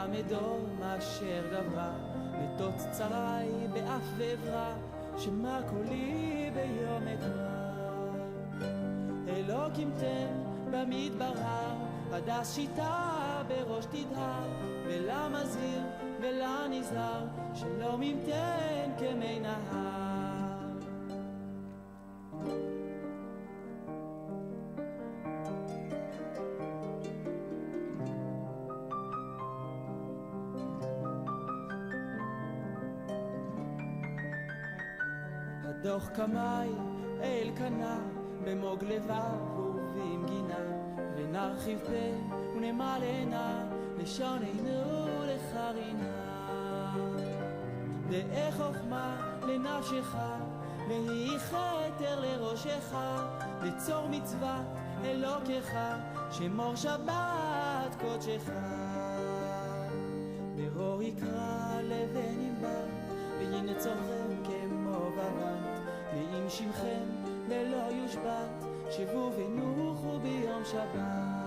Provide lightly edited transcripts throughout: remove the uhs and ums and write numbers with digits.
גם אדום אשר גברה ותוץ צרי באף ועברה שמע קולי ביום אקרא אלוקים תן במדבר הדס שיטה בראש תדהר ולמזהיר ולנזהר שלום ימתן כמי נהר הדוח קמאי אל קנה במוג לבב ובעים גינה ונרחיב פה ונמל עינה לשוננו לחרינה דאי חוכמה לנפשך והיא חתר לראשך לצור מצוות אלוקיך שמור שבת קודשך ברור יקרא לבן ענבר וינצורכם כמו בבת ואם שמכם ולא יושבת שבו ונוחו ביום שבת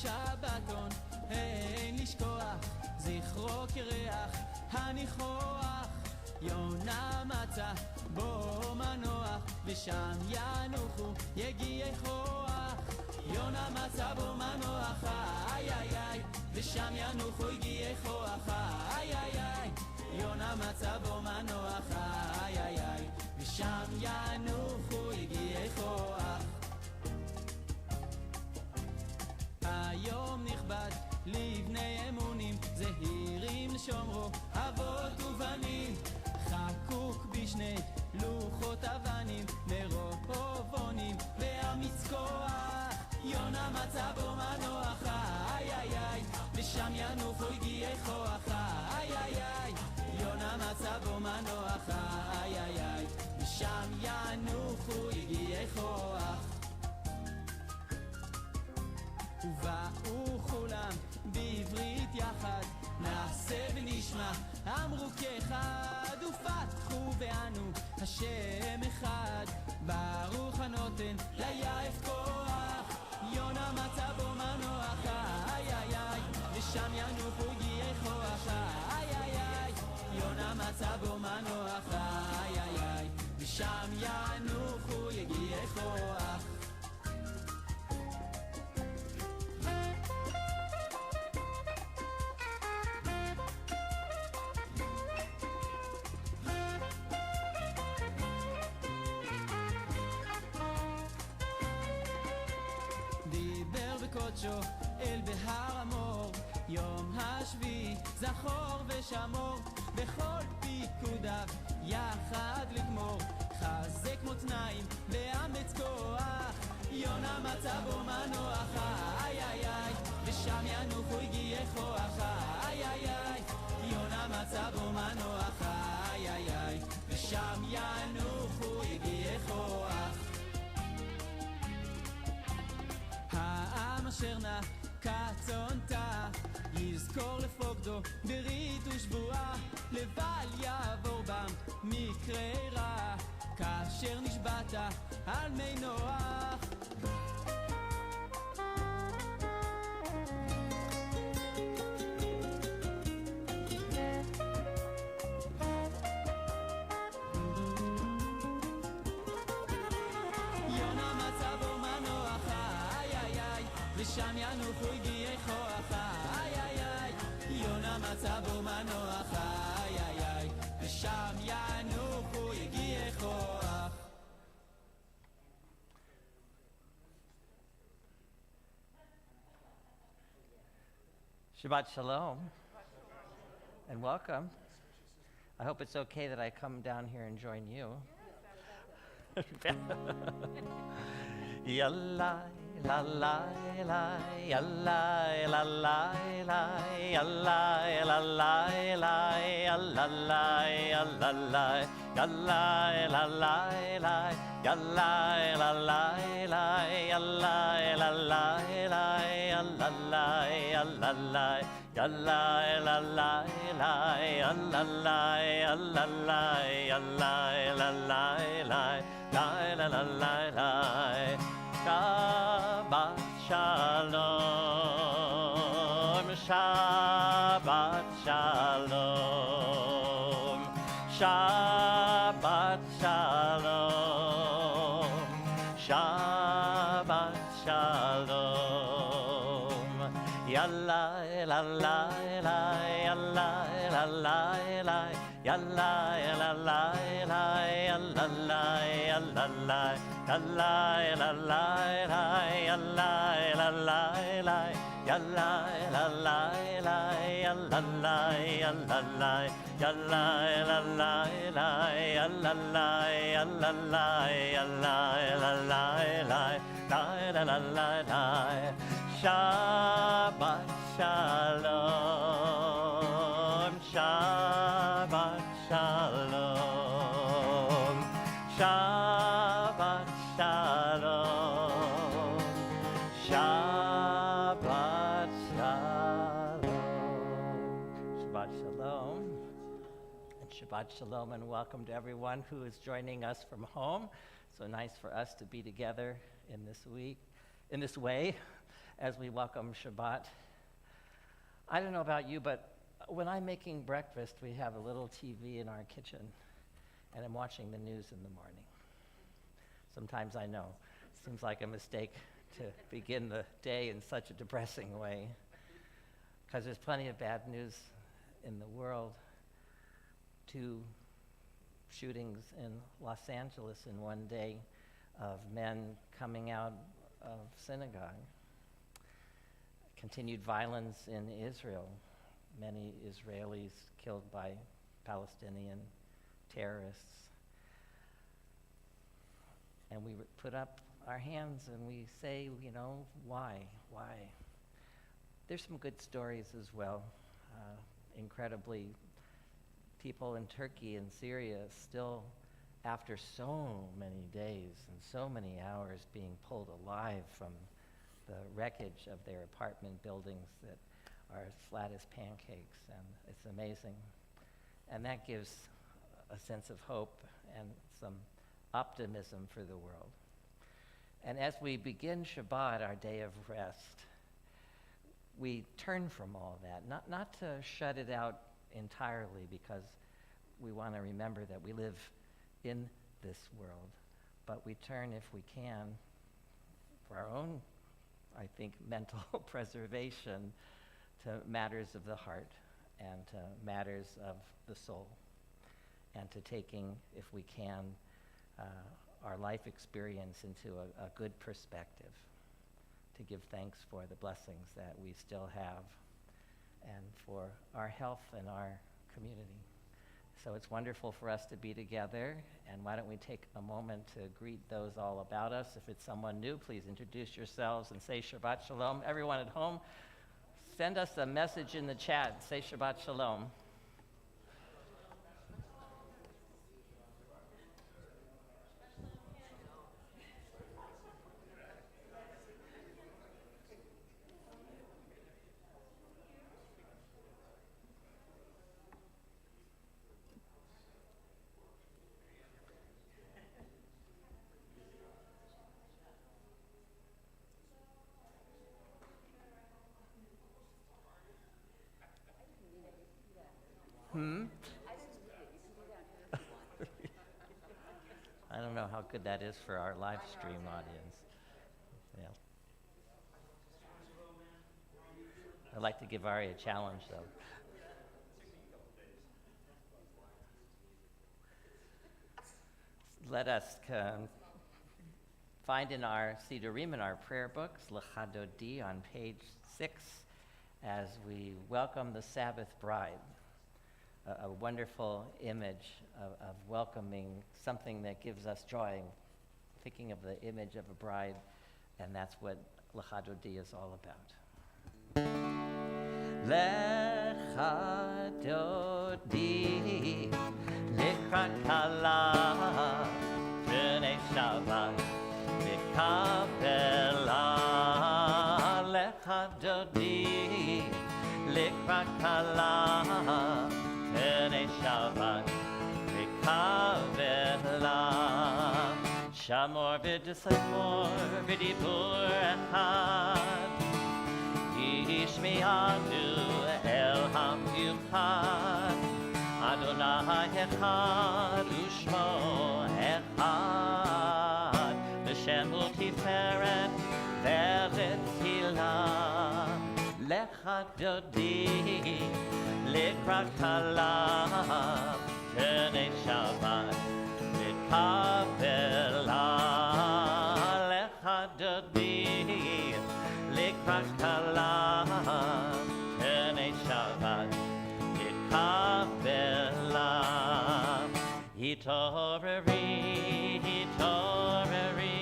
שבתון אין לשכוח זכרו כריח הניחוח יונה מצא בו מנוח ושם ינוחו יגיעי כוח יונה מצא בו מנוח איי איי איי ושם ינוחו יגיעי כוח איי איי איי יונה מצא בו מנוח איי איי איי ושם ינוחו יגיעי כוח היום נכבד לבני אמונים זהירים לשומרו אבות ובנים חקוק בשני לוחות אבנים מרובונים ואמיץ כוח יונה מצא בו מנוח איי איי איי ושם ינוחו יגיעי כוח איי איי איי יונה מצא בו מנוח איי איי איי ושם ינוחו יגיעי כוח ובאו כולם בעברית יחד נעשה ונשמע אמרו כאחד ופתחו ואנו השם אחד ברוך הנותן ליעף כוח יונה מצא בו מנוח איי איי איי ושם ינוחו יגיעי כוח איי איי איי יונה מצא בו מנוח איי איי איי ושם ינוחו יגיעי כוח קודשו אל בהר המור יום השביעי זכור ושמור בכל פיקודיו יחד לגמור חזק מותניים ואמץ כוח יונה מצא בו מנוח איי איי איי ושם ינוחו הגיעי כוח איי איי איי יונה מצא בו מנוח איי איי איי ושם ינוחו הגיעי כוח העם אשר נע כצאנתה יזכור לפוקדו ברית ושבועה לבל יעבור בם מקרה רע כאשר נשבעת על מי נוח יונה מצא בו מנוח איי איי איי ושם ינוחו הגיעי כוח איי איי איי יונה מצא בו מנוח איי איי איי ושם ינוחו הגיעי כוח Shabbat Shalom and welcome. I hope it's okay that I come down here and join you. Yalla la la la yalla la la la yalla la la la yalla la yalla la yalla la la la yalla la la la yalla la la la yalla la yalla la yalla la la la yalla la yalla la yalla la la la la la la la Shabbat Shalom, Shabbat Shalom, Shabbat Shalom, Shabbat Shalom. Yalla la la la yalla la la la yalla la la la yalla la yalla la yalla la la la yalla la la la yalla la la la yalla la yalla la yalla la la la yalla la yalla la yalla la la la la la la Shabbat Shalom, Shabbat Shalom, Shabbat Shalom, Shabbat Shalom. Shabbat Shalom, and Shabbat Shalom, and welcome to everyone who is joining us from home. So nice for us to be together in this week, in this way, as we welcome Shabbat. I don't know about you, but when I'm making breakfast, we have a little TV in our kitchen, and I'm watching the news in the morning. Sometimes I know, it seems like a mistake to begin the day in such a depressing way, because there's plenty of bad news in the world. 2 shootings in Los Angeles in one day of men coming out of synagogue. Continued violence in Israel. Many Israelis killed by Palestinian terrorists. And we put up our hands and we say, you know, why? There's some good stories as well. Incredibly, people in Turkey and Syria still, after so many days and so many hours, being pulled alive from the wreckage of their apartment buildings that are as flat as pancakes, and it's amazing. And that gives a sense of hope and some optimism for the world. And as we begin Shabbat, our day of rest, we turn from all that, not to shut it out entirely, because we want to remember that we live in this world, but we turn, if we can, for our own, I think, mental preservation, to matters of the heart and to matters of the soul, and to taking, if we can, our life experience into a good perspective, to give thanks for the blessings that we still have and for our health and our community. So it's wonderful for us to be together, and why don't we take a moment to greet those all about us. If it's someone new, please introduce yourselves and say Shabbat Shalom. Everyone at home, send us a message in the chat. Say Shabbat Shalom. I don't know how good that is for our live stream audience. Yeah. I'd like to give Ari a challenge, though. Let us find in our Sidurim, in our prayer books, L'chadodi on page 6, as we welcome the Sabbath bride. A wonderful image of welcoming something that gives us joy, thinking of the image of a bride, and that's what L'chadodi is all about. L'chadodi likrat kala b'nei Shabbat v'kabela L'chadodi likrat kala b'nei Shabbat v'kabela Shamor v'disamor v'dibur echad Yishmi'anu el hamiuchad Adonai echad u'shmo echad L'shem u'tiferet ve'letzilah L'chadodi likrat kala b'nei Shabbat v'kabela L'chadodi likrat kala b'nei Shabbat v'kabela Hitoreri, hitoreri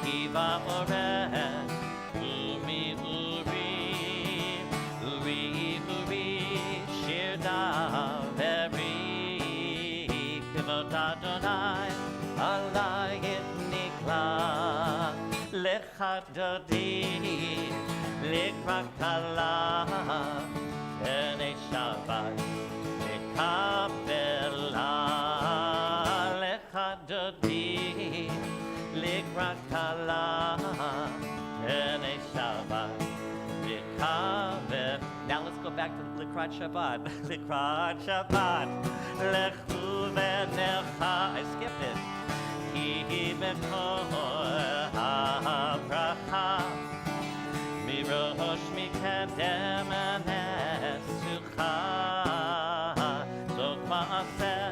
Kiva oren umi uri Uri, uri Shir daveri Kivot Adonai alai it nikla L'chadodi likrat kala b'nei Shabbat v'kabela L'chadodi likrat kala b'nei Shabbat v'kabela Now let's go back to Likrat Shabbat. Likrat Shabbat lechu v'necha I skipped it Ki b'chor ha'bracha Mirosh mikadem anesucha Zok ma'aseh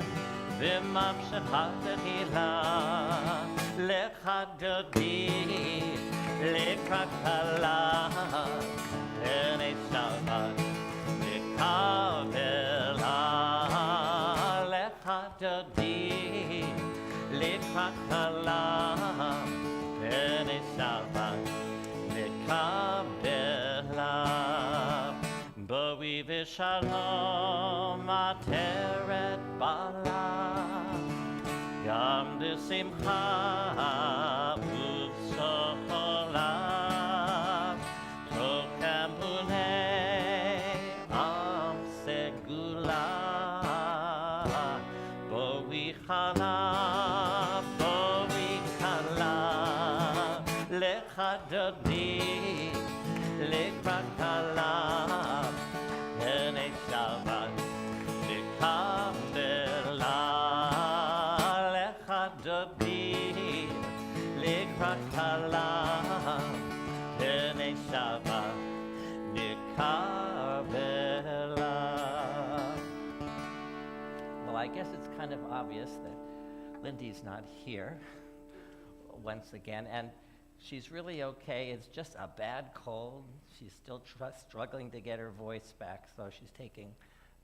v'mamshecha tehila L'chadodi likrat kala b'nei Shabbat v'kabela L'chadodi likrat kala b'nei Shabbat v'kabela Boi v'shalom ateret bala Gam d'simcha u'sola Tokam unei am segula Boi chala L'chadodi likrat kala b'nei Shabbat v'kabela L'chadodi likrat kala b'nei Shabbat v'kabela Well, I guess it's kind of obvious that Lindy's not here once again, and She's really okay. It's just a bad cold. She's still struggling to get her voice back, so she's taking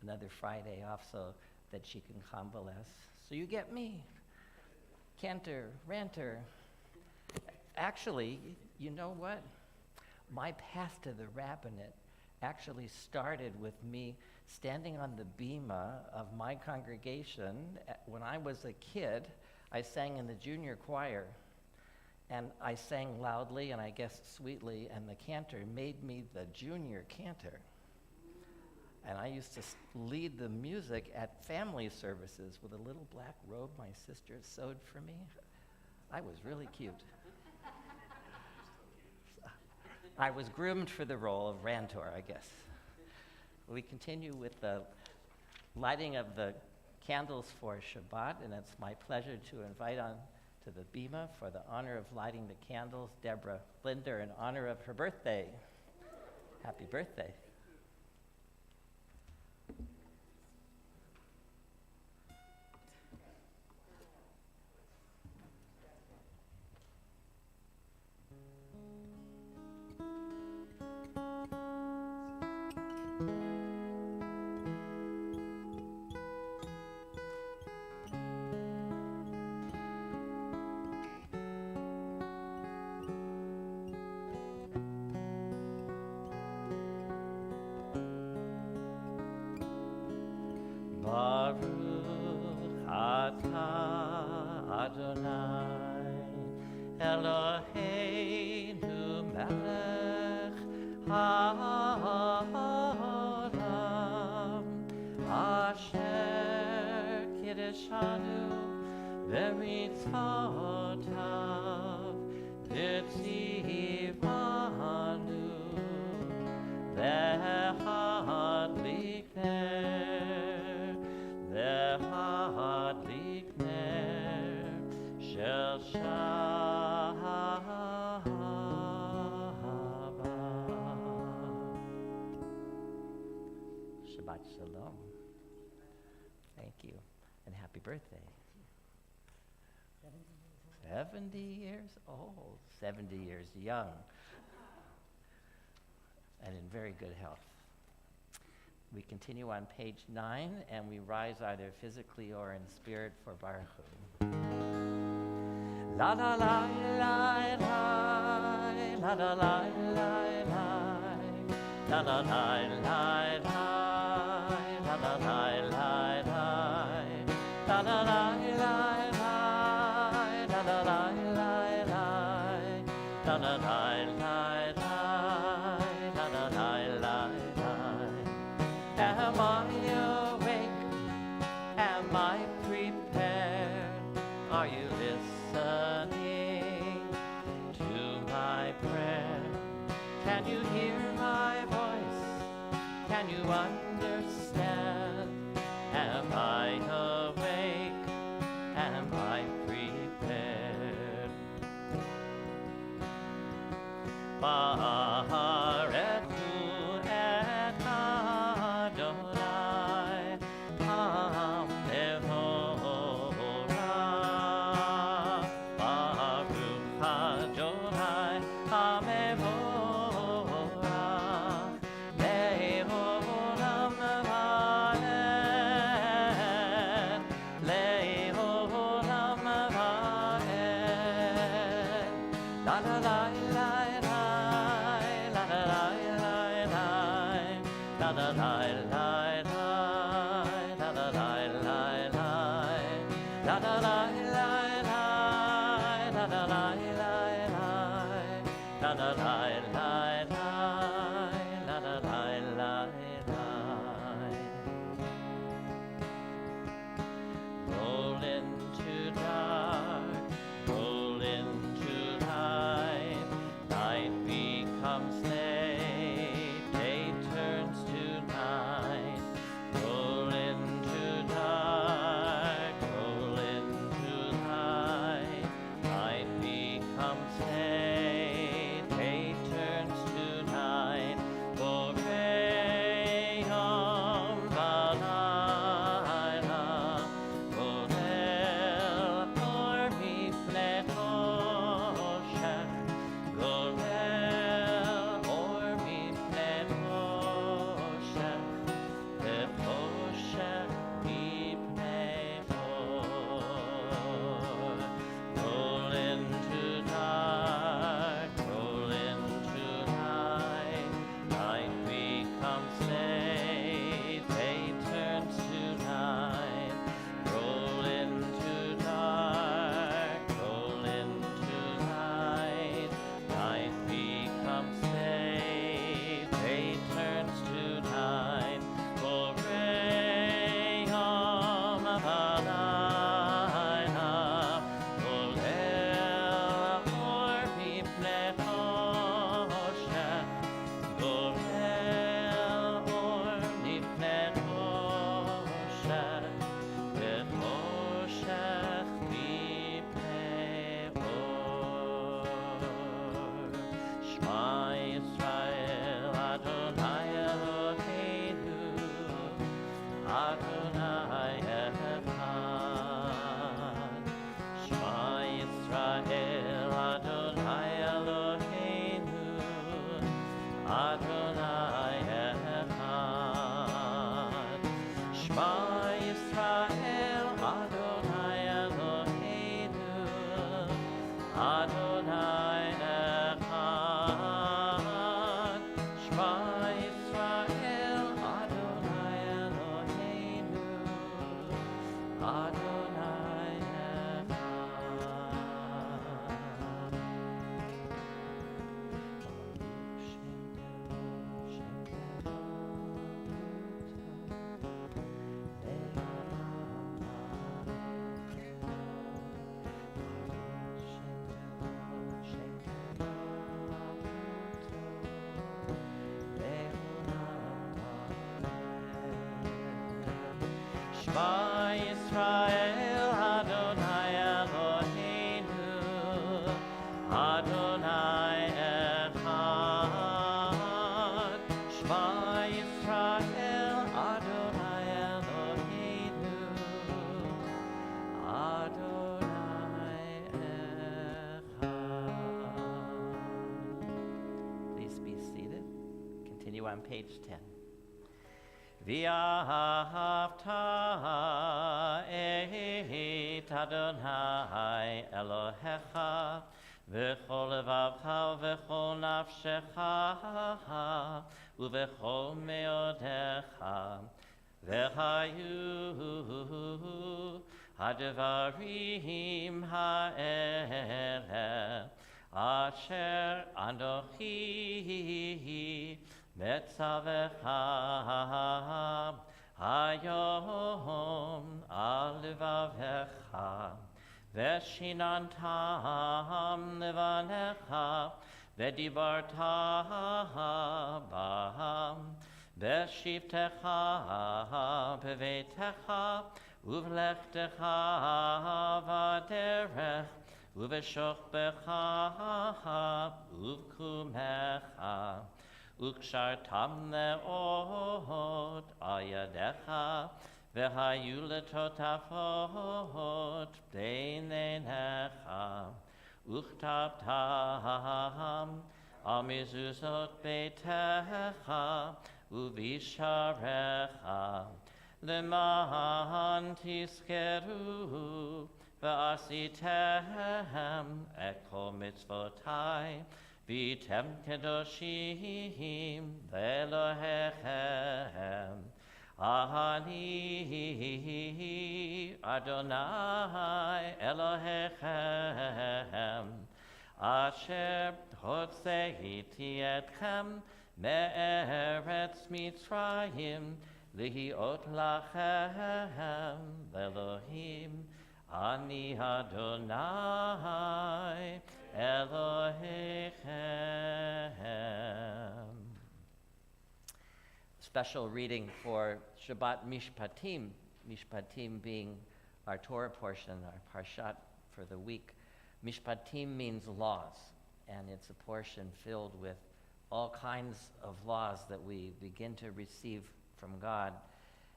another Friday off so that she can convalesce. So you get me, cantor, ranter. Actually, you know what? My path to the rabbinate actually started with me standing on the bima of my congregation. When I was a kid, I sang in the junior choir. And I sang loudly and I guess sweetly, and the cantor made me the junior cantor. And I used to lead the music at family services with a little black robe my sister sewed for me. I was really cute. I was groomed for the role of rantor, I guess. We continue with the lighting of the candles for Shabbat, and it's my pleasure to invite on to the bima for the honor of lighting the candles, Deborah Linder, in honor of her birthday. Happy birthday. Baruch atah Adonai Eloheinu melech haolam asher kiddushanu b'mitzvotav v'tzivanu v'hadlik ner shel Shabbat. Shabbat Shalom. Thank you, and happy birthday. 70 years old, 70 years young, and in very good health. We continue on page 9, and we rise either physically or in spirit for Baruch Hu. La la la la la, la la la la la, la la la la la, la la la la la, la la la la la, la la la la la, la la la la. Am I awake? Am I prepared? Are you listening to my prayer? Can you hear my voice? Can you understand? Am I awake? Am I prepared? Roll into dark, roll into light, night becomes day, day turns to night. Roll into dark, roll into light, night becomes day, day turns you on page 10. V'ahavta et Adonai Elohecha v'chol levavcha v'chol nafshecha uv'chol meodecha v'hayu ha'devarim ha'ele asher Anochi metzavecha hayom al levavecha v'shinantam levanecha v'dibarta bam v'shivtecha bevetecha uvlechtecha v'derech uv'shochbecha uv'kumecha ukshartam le'ot ayadecha v'hayu letotafot b'neinecha uchtabtam al mezuzot beitecha uvisharecha leman tiskeru v'asitem et kol mitzvotai v'tem kedoshim v'Elohechem Ani Adonai Elohechem Asher hotzeiti etchem me'eretz Mitzrayim lihiot lachem Elohim Ani Adonai Elohechem. Special reading for Shabbat Mishpatim, Mishpatim being our Torah portion, our Parshat for the week. Mishpatim means laws, and it's a portion filled with all kinds of laws that we begin to receive from God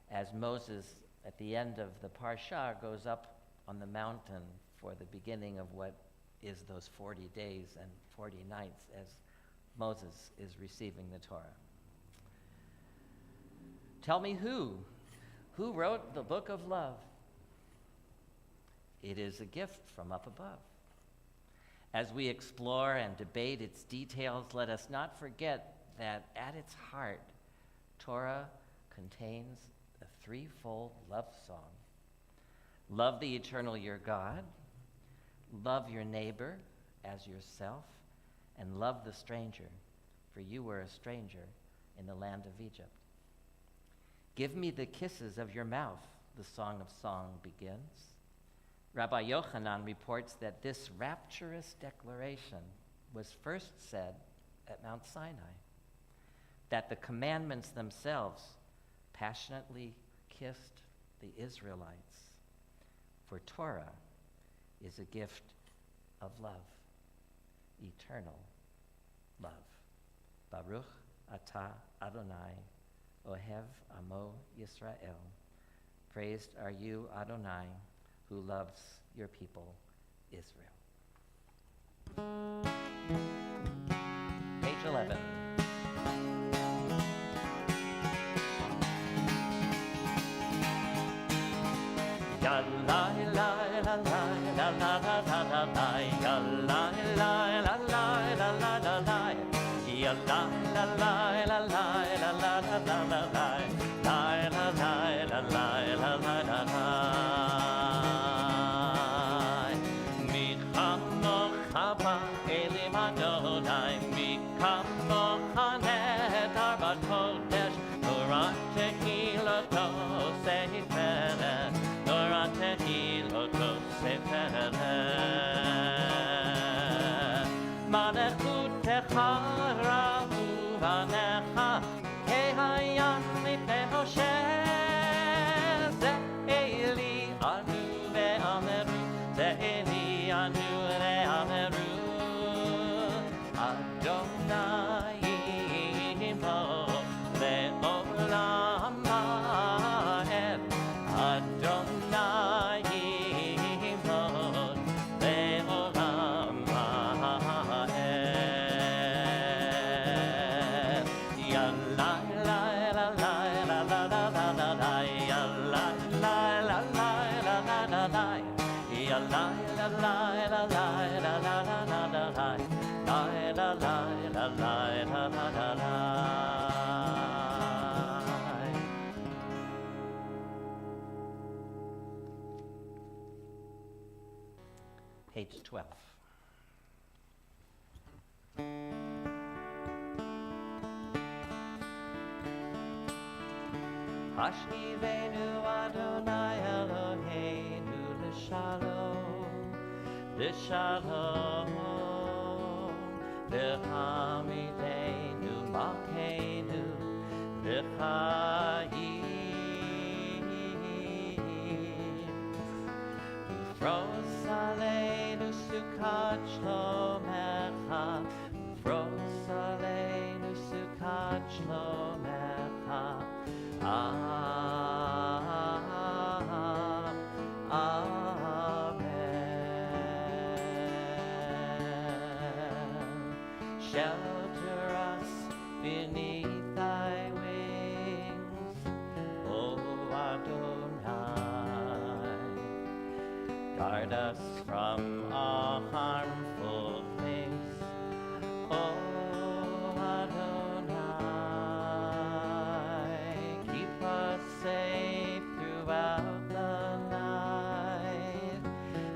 as Moses, at the end of the Parsha, goes up on the mountain for the beginning of what is those 40 days and 40 nights as Moses is receiving the Torah. Tell me who wrote the book of love? It is a gift from up above. As we explore and debate its details, let us not forget that at its heart, Torah contains a threefold love song. Love the eternal your God, love your neighbor as yourself, and love the stranger, for you were a stranger in the land of Egypt. Give me the kisses of your mouth, the Song of Song begins. Rabbi Yochanan reports that this rapturous declaration was first said at Mount Sinai, that the commandments themselves passionately kissed the Israelites. For Torah is a gift of love, eternal love. Baruch atah Adonai, Ohev Amo Yisrael. Praised are you, Adonai, who loves your people, Israel. Page 11. Ya la la la la la la la la la la, ya la la la la la la la la, ya la la la la la la la la la la, la la la la la la la la. Mi chanocha elim Adonai, mi kamocha netar b'kodesh, Torah tehiloto seiferet. Malechutecha rahuvanecha kehayam mipehosher ze eli anu ve'ameru ze eli anu ve'ameru Adonai imo le'olam ha'ed Adonai La Page 12. Hashivenu Adonai Eloheinu l'shalom, v'hamidenu malkeinu l'chayim, ufros aleinu sukat shlomecha, ufros aleinu sukat shlomecha. Shelter us beneath thy wings, O Adonai. Guard us from all harmful things, O Adonai. Keep us safe throughout the night,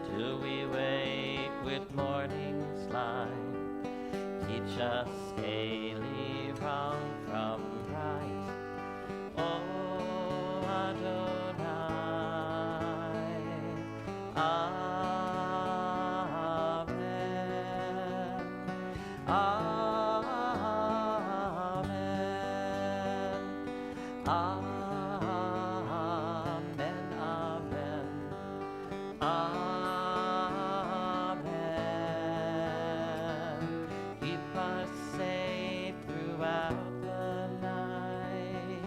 till we wake with morning's light. Teach us daily wrong from right, O Adonai. Amen. Amen. Amen. Amen. Amen. Keep us safe throughout the night,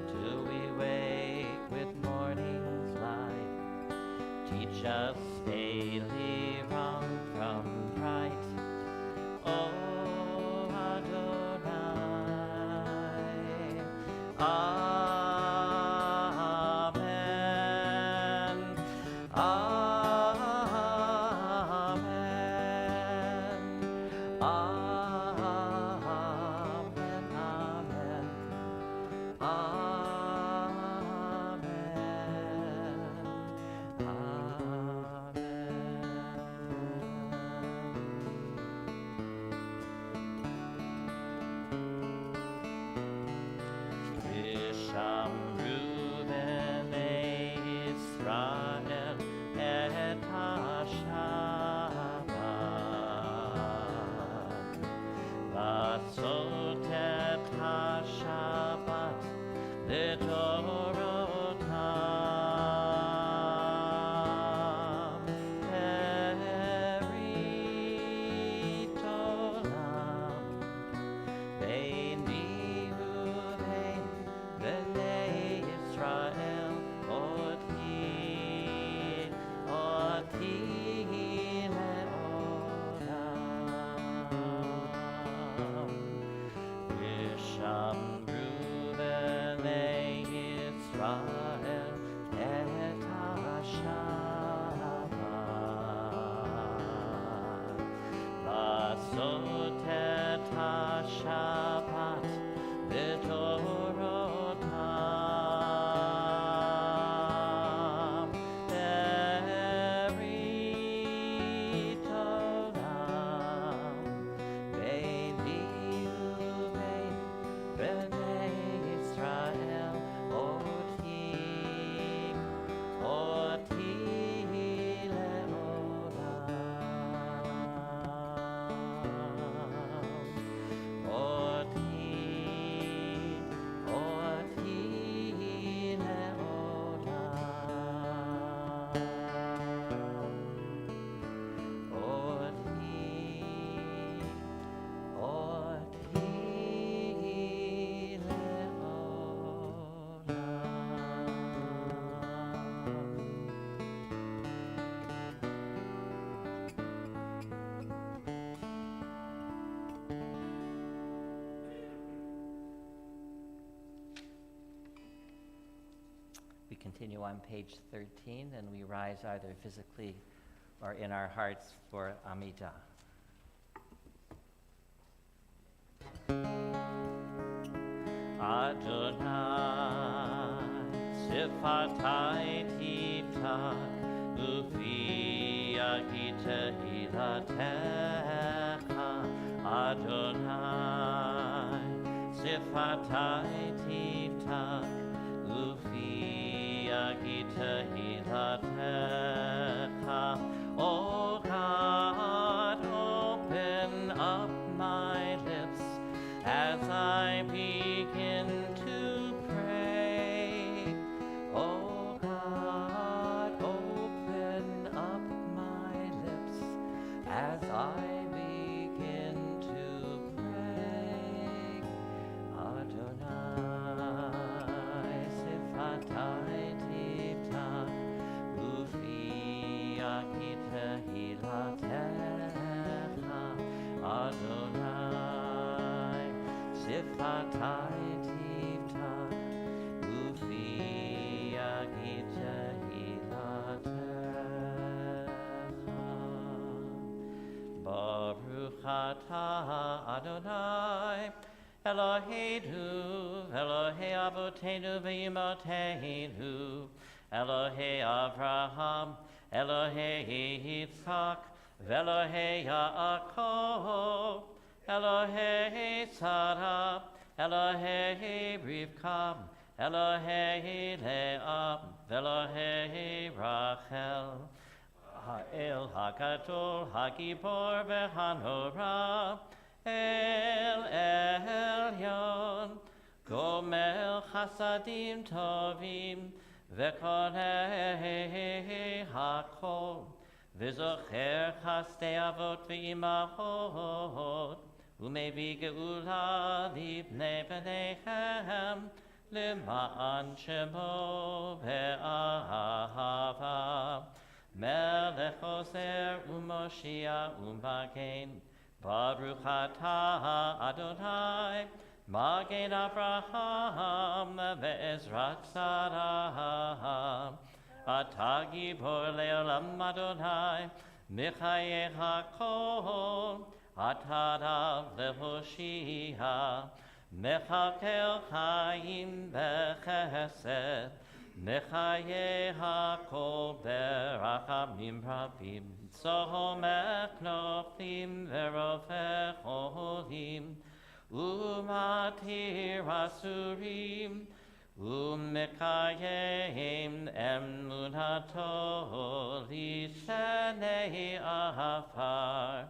till we wake with morning's light. Teach us daily wrong from right, O Adonai. Amen. Amen. Amen. Amen. Risham Reuben Israel et HaShabbat, Vasot et HaShabbat L'Torotam, Perit Olam, Beini uvein Bnei Yisrael, Oti le'olam. Risham Reuven Yisrael et HaShabbat, Vasot et HaShabbat L'Torotam, Perit Olam, Beini uvein Bnei Yisrael, Oti le'olam. We continue on page 13, and we rise either physically or in our hearts for Amidah. Adonai, Sifatai Tiftak, Ufi Agita Hilatecha. Adonai, Sifatai Tiftak, Ufi Agita Hilatecha. O God, open up my lips as I begin to pray. Oh God, open up my lips as I begin to pray. Adonai, Sifatai Tiftak, Ufi Agita Hilatecha. Adonai, Sifatai Tiftak, Ufi Agita Hilatecha. Baruch atah Adonai, Eloheinu, Elohei Avoteinu v'Imotenu, Elohei Avraham, Elohei Yitzchak, Velohei Yaakov, Elohei Sarah, Elohei Rivka, Elohei Leah, Velohei Rachel, El HaGadol, HaGibor v'Hanora, El Elyon, Gomel Chasadim Tovim, V'Konei HaKol, V'Zocher Chastei Avot v'Imachot, U'mevi Geula Livnei B'neihem, L'ma'an Shemo Be'ahava, Melech Ozer U'Moshiach U'Magen, Baruch atah Adonai, Magen Avraham ve'Ezrat Sarah. Atah Gibor le'olam Adonai, Michayeh HaKol. Atah Rav le'Hoshia, Mechakel Chaim b'Chesed, Mechayeh HaKol berachamim rabim. Sohomer knofim verofech olim, umatir asurim, umekayim emunato lishenei afar,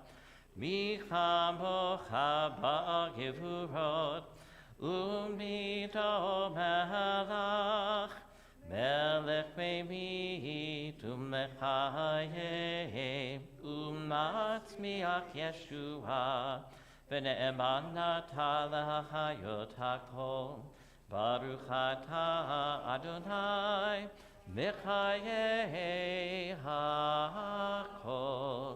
michamocha ba'gevurot, umido melach, Melech me'mit u'mechayim u'matzmiach Yeshua v'ne'eman nata l'hachayot hakol. Baruch atah Adonai Mechayeh hakol.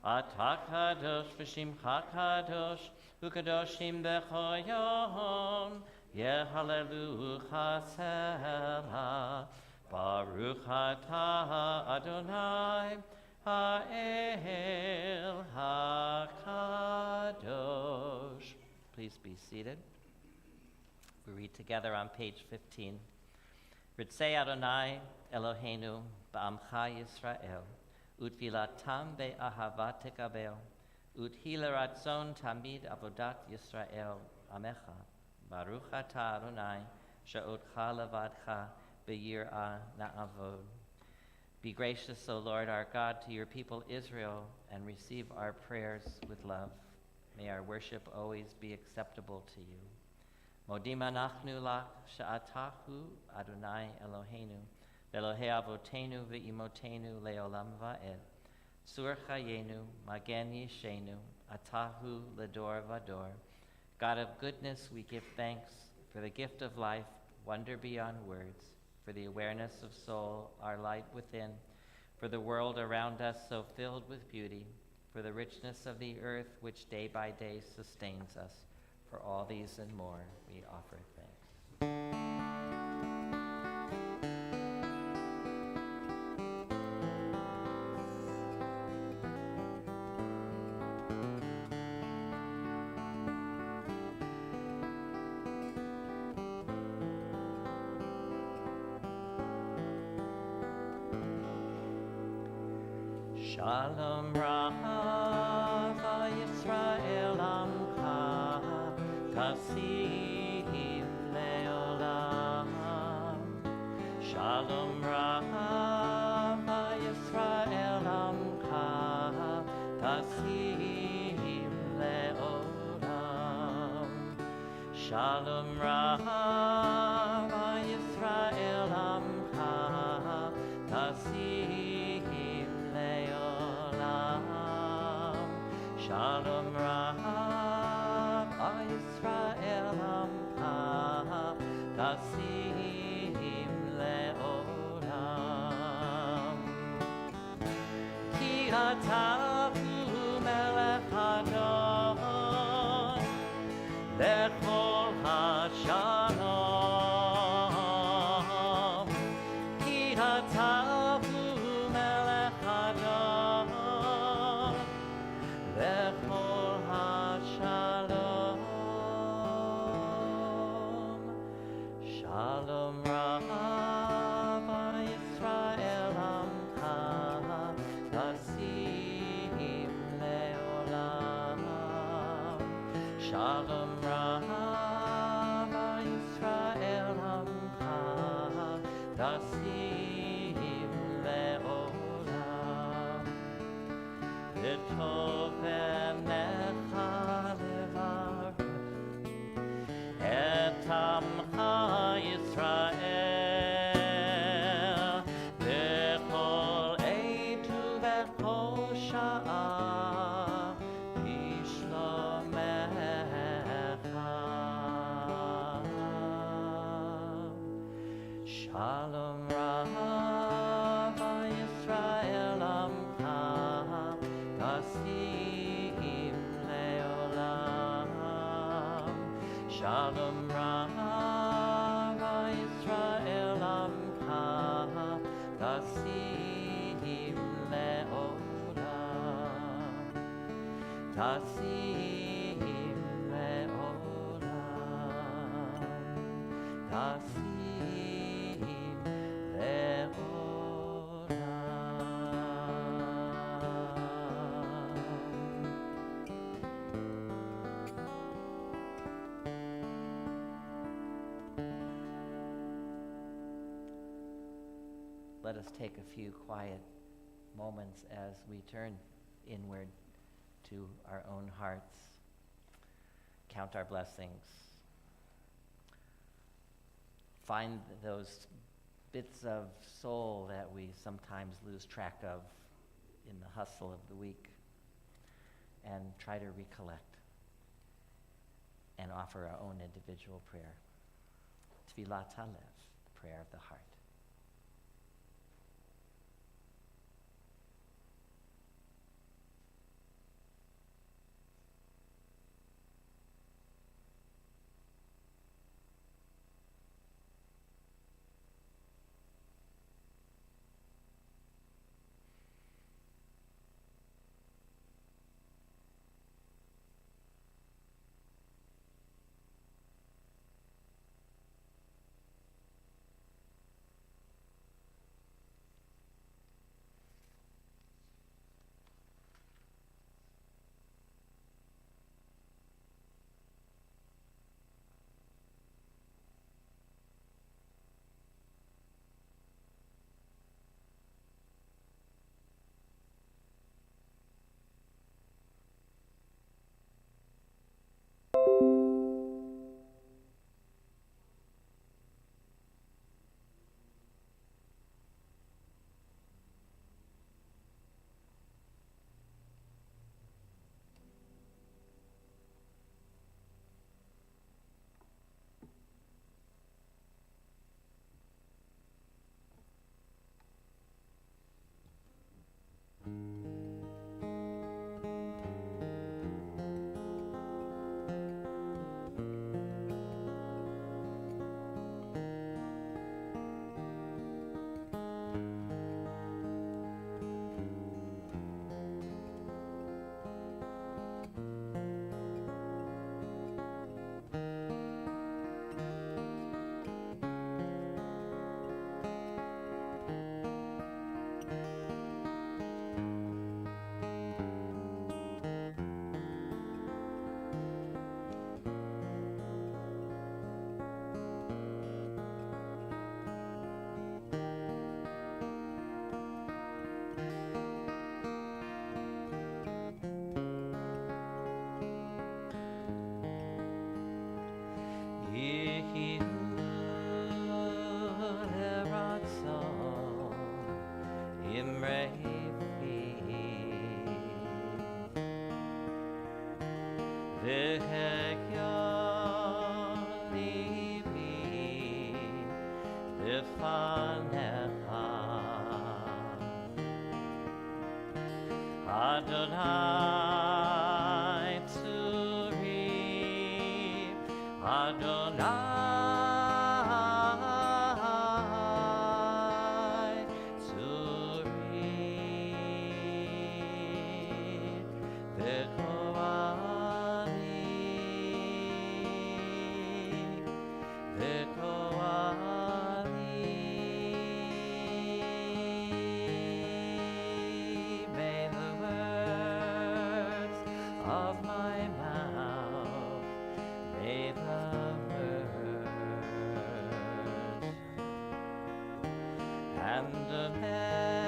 Atah kadosh v'shimcha kadosh u'kadoshim b'chol yom. Yehalelu chasela, Baruch atah Adonai, Ha'el HaKadosh. Please be seated. We read together on page 15. Ritzei Adonai Eloheinu ba'amcha Yisrael, utfilatam be'ahava tekabel, uthila ratzon tamid avodat Yisrael amecha. Baruch atah Adonai, she'otcha levadcha b'yirah na'avod. Be gracious, O Lord our God, to your people Israel, and receive our prayers with love. May our worship always be acceptable to you. Modim anachnu lach she'atahu Adonai Eloheinu, ve'Elohei avotenu ve'imotenu le'olam va'ed. Tzur chayenu, magen yishenu, atahu ledor vador. God of goodness, we give thanks for the gift of life, wonder beyond words, for the awareness of soul, our light within, for the world around us so filled with beauty, for the richness of the earth which day by day sustains us. For all these and more, we offer thanks. Shalom Rava Yisrael Amcha Tasim Leolam. Shalom Rava Yisrael Amcha Tasim Leolam. Shalom Rava Yisrael Amcha Tasim Leolam. Shalom Rava Yisrael Amcha Tasim Leolam. Ki atavu melech Adon lechol hashalom. Ki atavu melech Adon lechol hashalom. Shalom Rava Yisrael Amcha Tasim Leolam. Shalom Rava Yisrael Amcha Tasim Leolam. V'tov enecha levarech et amcha Yisrael b'chol eitu v'chol sha'a b'shlomecha. Shalom Rava Yisrael Amcha Tasim Leolam. Shalom Rava Yisrael Amcha Tasim Leolam. Tasim Leolam. Tasim Let us take a few quiet moments as we turn inward to our own hearts, count our blessings, find those bits of soul that we sometimes lose track of in the hustle of the week, and try to recollect and offer our own individual prayer. Tfilat Halev, the prayer of the heart. Adonai tzuri, Adonai tzuri, of my mouth, may the words and the meditations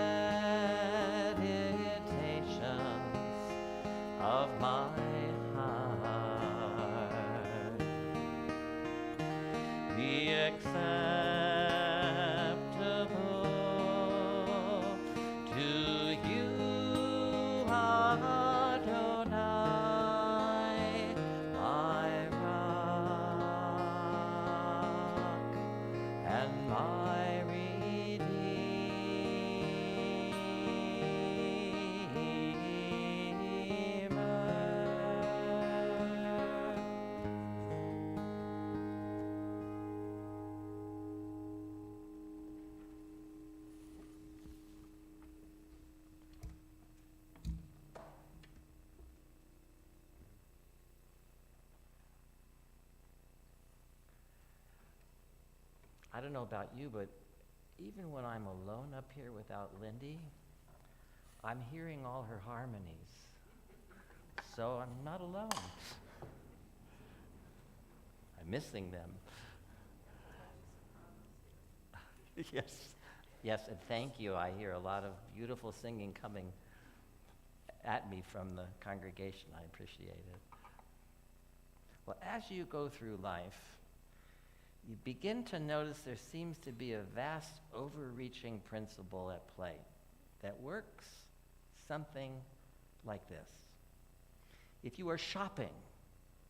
of my heart be acceptable to you, Adonai, my rock and my Redeemer. I don't know about you, but even when I'm alone up here without Lindy, I'm hearing all her harmonies. So I'm not alone. I'm missing them. Yes. Yes, and thank you. I hear a lot of beautiful singing coming at me from the congregation. I appreciate it. Well, as you go through life, you begin to notice there seems to be a vast, overreaching principle at play that works something like this. If you are shopping,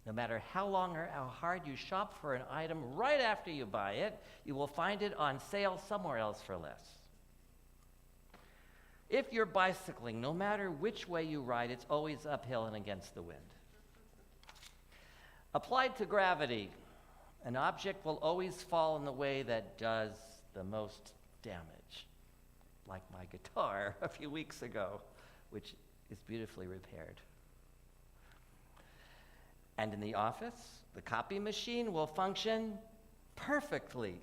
no matter how long or how hard you shop for an item, right after you buy it, you will find it on sale somewhere else for less. If you're bicycling, no matter which way you ride, it's always uphill and against the wind. Applied to gravity, an object will always fall in the way that does the most damage, like my guitar a few weeks ago, which is beautifully repaired. And in the office, the copy machine will function perfectly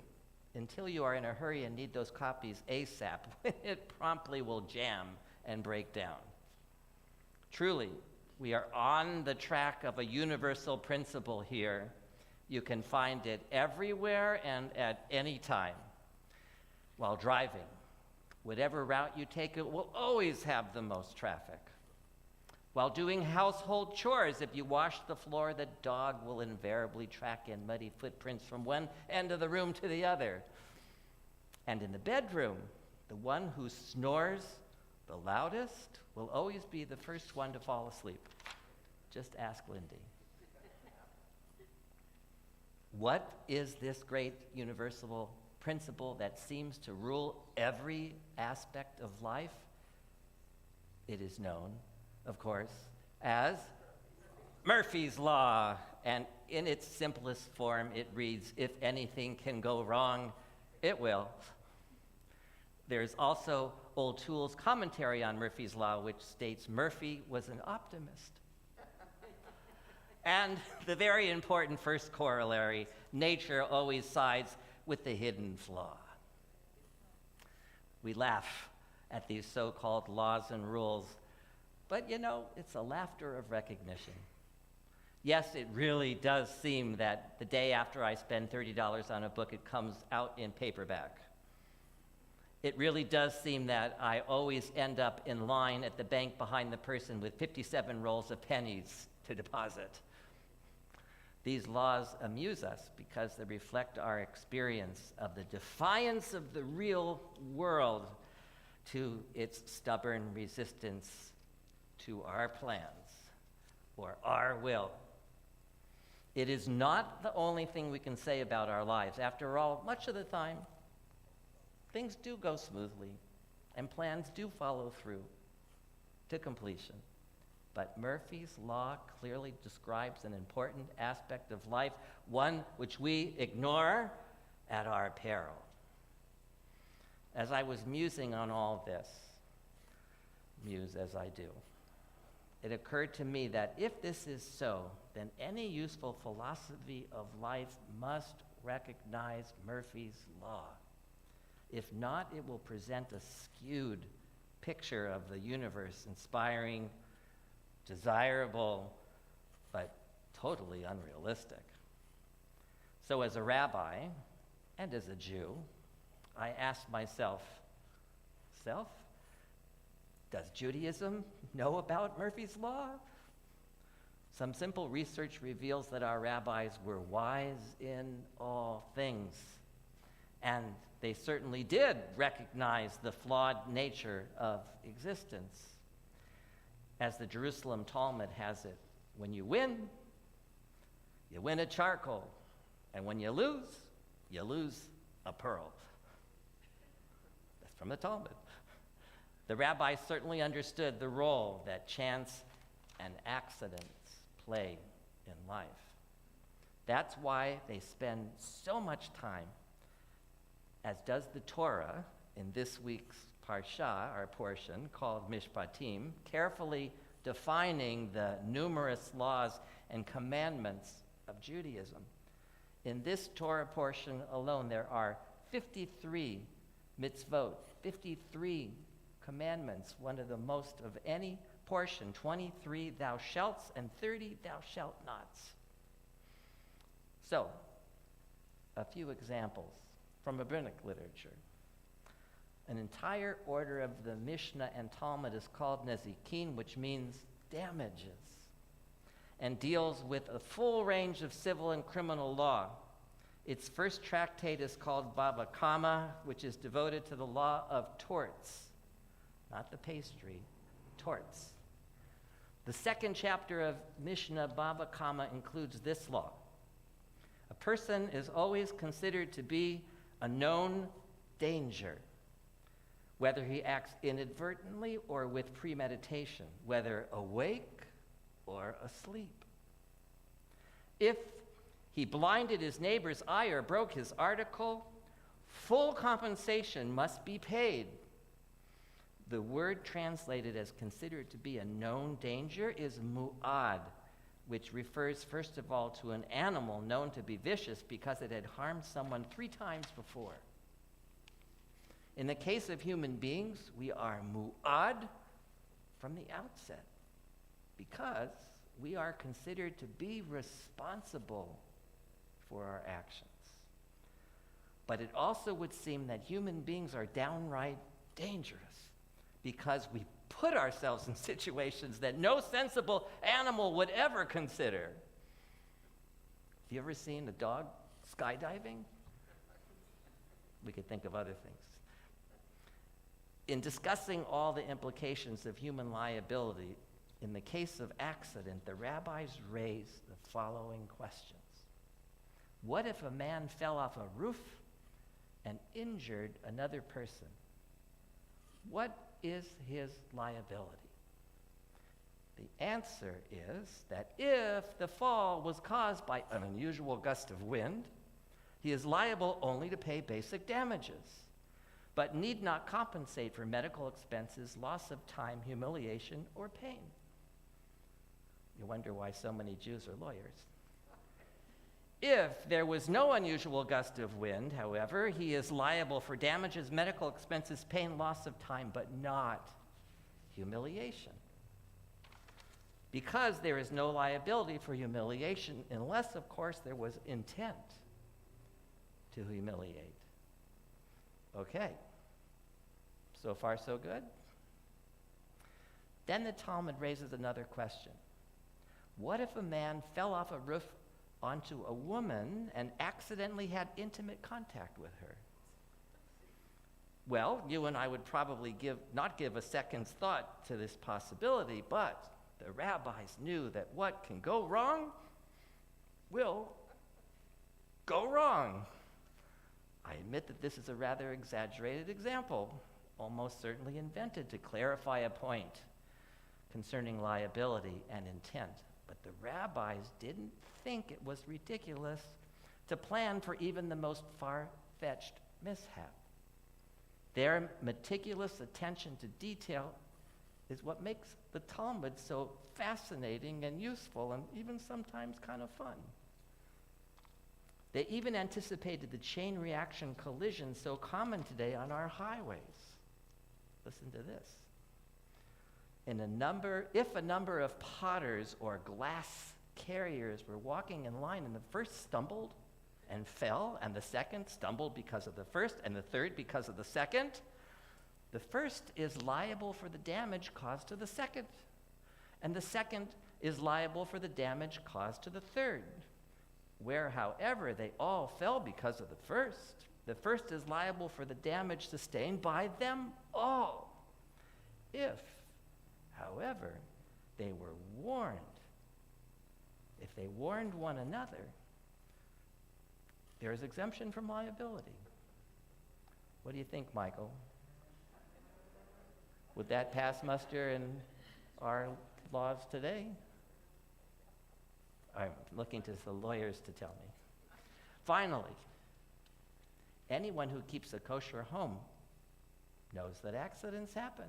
until you are in a hurry and need those copies ASAP, when it promptly will jam and break down. Truly, we are on the track of a universal principle here. You can find it everywhere and at any time. While driving, whatever route you take, it will always have the most traffic. While doing household chores, if you wash the floor, the dog will invariably track in muddy footprints from one end of the room to the other. And in the bedroom, the one who snores the loudest will always be the first one to fall asleep. Just ask Lindy. What is this great universal principle that seems to rule every aspect of life? It is known, of course, as Murphy's Law. And in its simplest form, it reads, if anything can go wrong, it will. There's also Old Tool's commentary on Murphy's Law, which states Murphy was an optimist. And the very important first corollary, nature always sides with the hidden flaw. We laugh at these so-called laws and rules, but you know, it's a laughter of recognition. Yes, it really does seem that the day after I spend $30 on a book, it comes out in paperback. It really does seem that I always end up in line at the bank behind the person with 57 rolls of pennies to deposit. These laws amuse us because they reflect our experience of the defiance of the real world to its stubborn resistance to our plans or our will It is not the only thing we can say about our lives. After all, much of the time, things do go smoothly, and plans do follow through to completion. But Murphy's Law clearly describes an important aspect of life, one which we ignore at our peril. As I was musing on all this, muse as I do, it occurred to me that if this is so, then any useful philosophy of life must recognize Murphy's Law. If not, it will present a skewed picture of the universe, inspiring, desirable, but totally unrealistic. So as a rabbi and as a Jew, I asked myself, does Judaism know about Murphy's Law? Some simple research reveals that our rabbis were wise in all things, and they certainly did recognize the flawed nature of existence. As the Jerusalem Talmud has it, when you win a charcoal, and when you lose a pearl. That's from the Talmud. The rabbis certainly understood the role that chance and accidents play in life. That's why they spend so much time, as does the Torah in this week's Parsha, our portion, called Mishpatim, carefully defining the numerous laws and commandments of Judaism. In this Torah portion alone, there are 53 mitzvot, 53 commandments, one of the most of any portion, 23 thou shalts and 30 thou shalt nots. So, a few examples from rabbinic literature. An entire order of the Mishnah and Talmud is called Nezikin, which means damages, and deals with a full range of civil and criminal law. Its first tractate is called Bava Kama, which is devoted to the law of torts, not the pastry, torts. The second chapter of Mishnah Bava Kama includes this law. A person is always considered to be a known danger, whether he acts inadvertently or with premeditation, whether awake or asleep. If he blinded his neighbor's eye or broke his article, full compensation must be paid. The word translated as considered to be a known danger is mu'ad, which refers first of all to an animal known to be vicious because it had harmed someone 3 times before. In the case of human beings, we are mu'ad from the outset because we are considered to be responsible for our actions. But it also would seem that human beings are downright dangerous because we put ourselves in situations that no sensible animal would ever consider. Have you ever seen a dog skydiving? We could think of other things. In discussing all the implications of human liability, in the case of accident, the rabbis raise the following questions. What if a man fell off a roof and injured another person? What is his liability? The answer is that if the fall was caused by an unusual gust of wind, he is liable only to pay basic damages, but need not compensate for medical expenses, loss of time, humiliation, or pain. You wonder why so many Jews are lawyers. If there was no unusual gust of wind, however, he is liable for damages, medical expenses, pain, loss of time, but not humiliation. Because there is no liability for humiliation, unless, of course, there was intent to humiliate. Okay. So far, so good? Then the Talmud raises another question. What if a man fell off a roof onto a woman and accidentally had intimate contact with her? Well, you and I would probably not give a second's thought to this possibility, but the rabbis knew that what can go wrong will go wrong. I admit that this is a rather exaggerated example, almost certainly invented to clarify a point concerning liability and intent. But the rabbis didn't think it was ridiculous to plan for even the most far-fetched mishap. Their meticulous attention to detail is what makes the Talmud so fascinating and useful and even sometimes kind of fun. They even anticipated the chain reaction collisions so common today on our highways. Listen to this. If a number of potters or glass carriers were walking in line and the first stumbled and fell, and the second stumbled because of the first, and the third because of the second, the first is liable for the damage caused to the second, and the second is liable for the damage caused to the third. Where, however, they all fell because of the first is liable for the damage sustained by them all. If, however, they were warned, if they warned one another, there is exemption from liability. What do you think, Michael? Would that pass muster in our laws today? I'm looking to the lawyers to tell me. Finally, anyone who keeps a kosher home knows that accidents happen.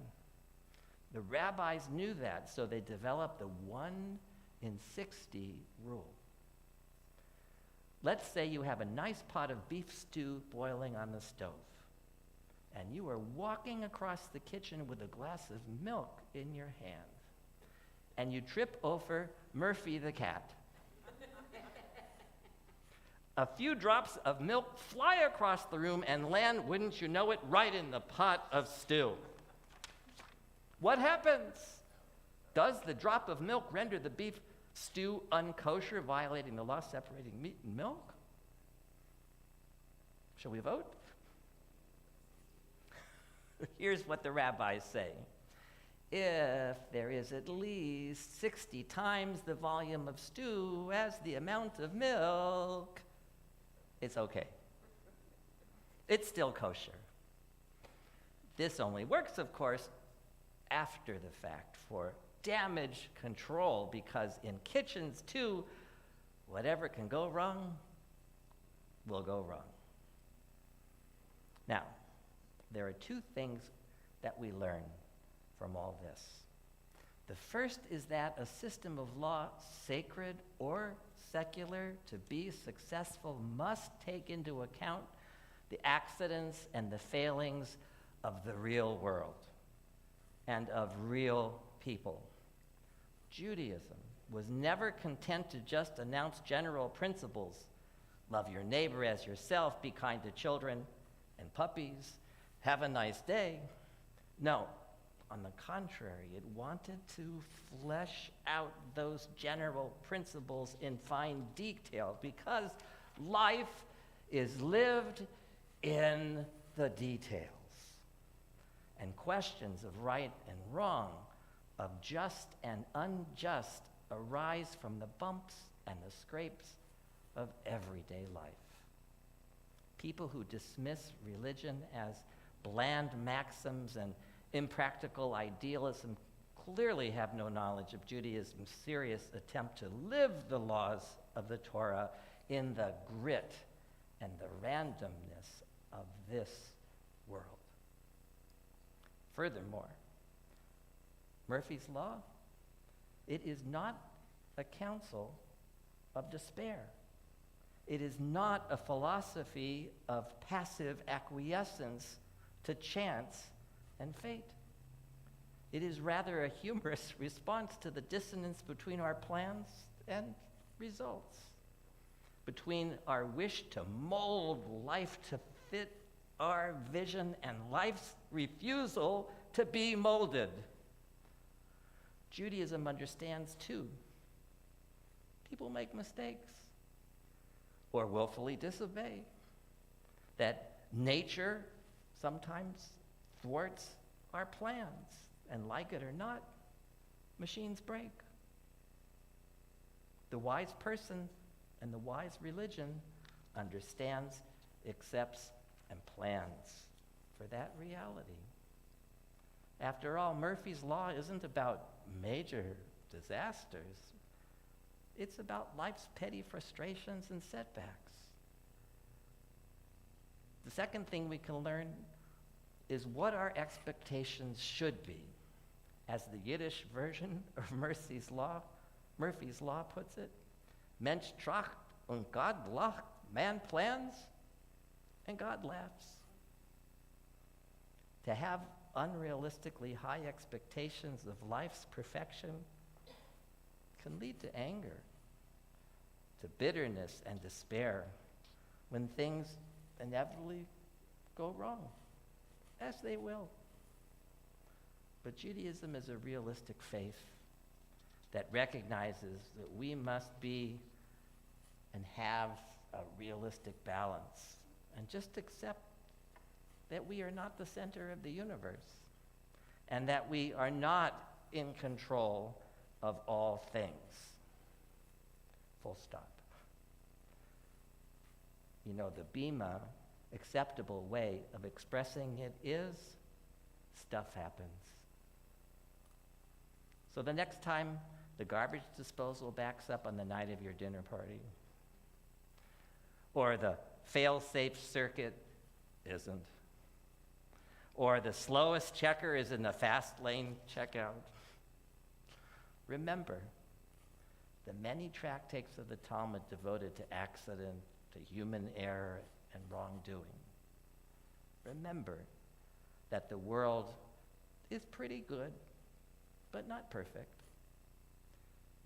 The rabbis knew that, so they developed the 1 in 60 rule. Let's say you have a nice pot of beef stew boiling on the stove, and you are walking across the kitchen with a glass of milk in your hand, and you trip over Murphy the cat. A few drops of milk fly across the room and land, wouldn't you know it, right in the pot of stew. What happens? Does the drop of milk render the beef stew unkosher, violating the law separating meat and milk? Shall we vote? Here's what the rabbis say. If there is at least 60 times the volume of stew as the amount of milk, it's okay. It's still kosher. This only works, of course, after the fact for damage control, because in kitchens too, whatever can go wrong will go wrong. Now, there are two things that we learn from all this. The first is that a system of law, sacred or secular, to be successful must take into account the accidents and the failings of the real world and of real people. Judaism was never content to just announce general principles. Love your neighbor as yourself, be kind to children and puppies, have a nice day. No, on the contrary, it wanted to flesh out those general principles in fine detail, because life is lived in the details. And questions of right and wrong, of just and unjust, arise from the bumps and the scrapes of everyday life. People who dismiss religion as bland maxims and impractical idealism clearly have no knowledge of Judaism's serious attempt to live the laws of the Torah in the grit and the randomness of this world. Furthermore, Murphy's Law, it is not a counsel of despair. It is not a philosophy of passive acquiescence to chance and fate. It is rather a humorous response to the dissonance between our plans and results, between our wish to mold life to fit our vision and life's refusal to be molded. Judaism understands, too, people make mistakes or willfully disobey, that nature sometimes thwarts our plans, and like it or not, machines break. The wise person And the wise religion understands, accepts, and plans for that reality. After all, Murphy's Law isn't about major disasters. It's about life's petty frustrations and setbacks. The second thing we can learn is what our expectations should be. As the Yiddish version of Murphy's Law puts it, Mensch tracht und Gott lacht. Man plans and God laughs. To have unrealistically high expectations of life's perfection can lead to anger, to bitterness and despair when things inevitably go wrong, as they will. But Judaism is a realistic faith that recognizes that we must be and have a realistic balance, and just accept that we are not the center of the universe, and that we are not in control of all things. Full stop. You know, the Bima acceptable way of expressing it is stuff happens. So the next time the garbage disposal backs up on the night of your dinner party, or the fail-safe circuit isn't, or the slowest checker is in the fast lane checkout, remember the many tractates of the Talmud devoted to accident, to human error, and wrongdoing. Remember that the world is pretty good, but not perfect.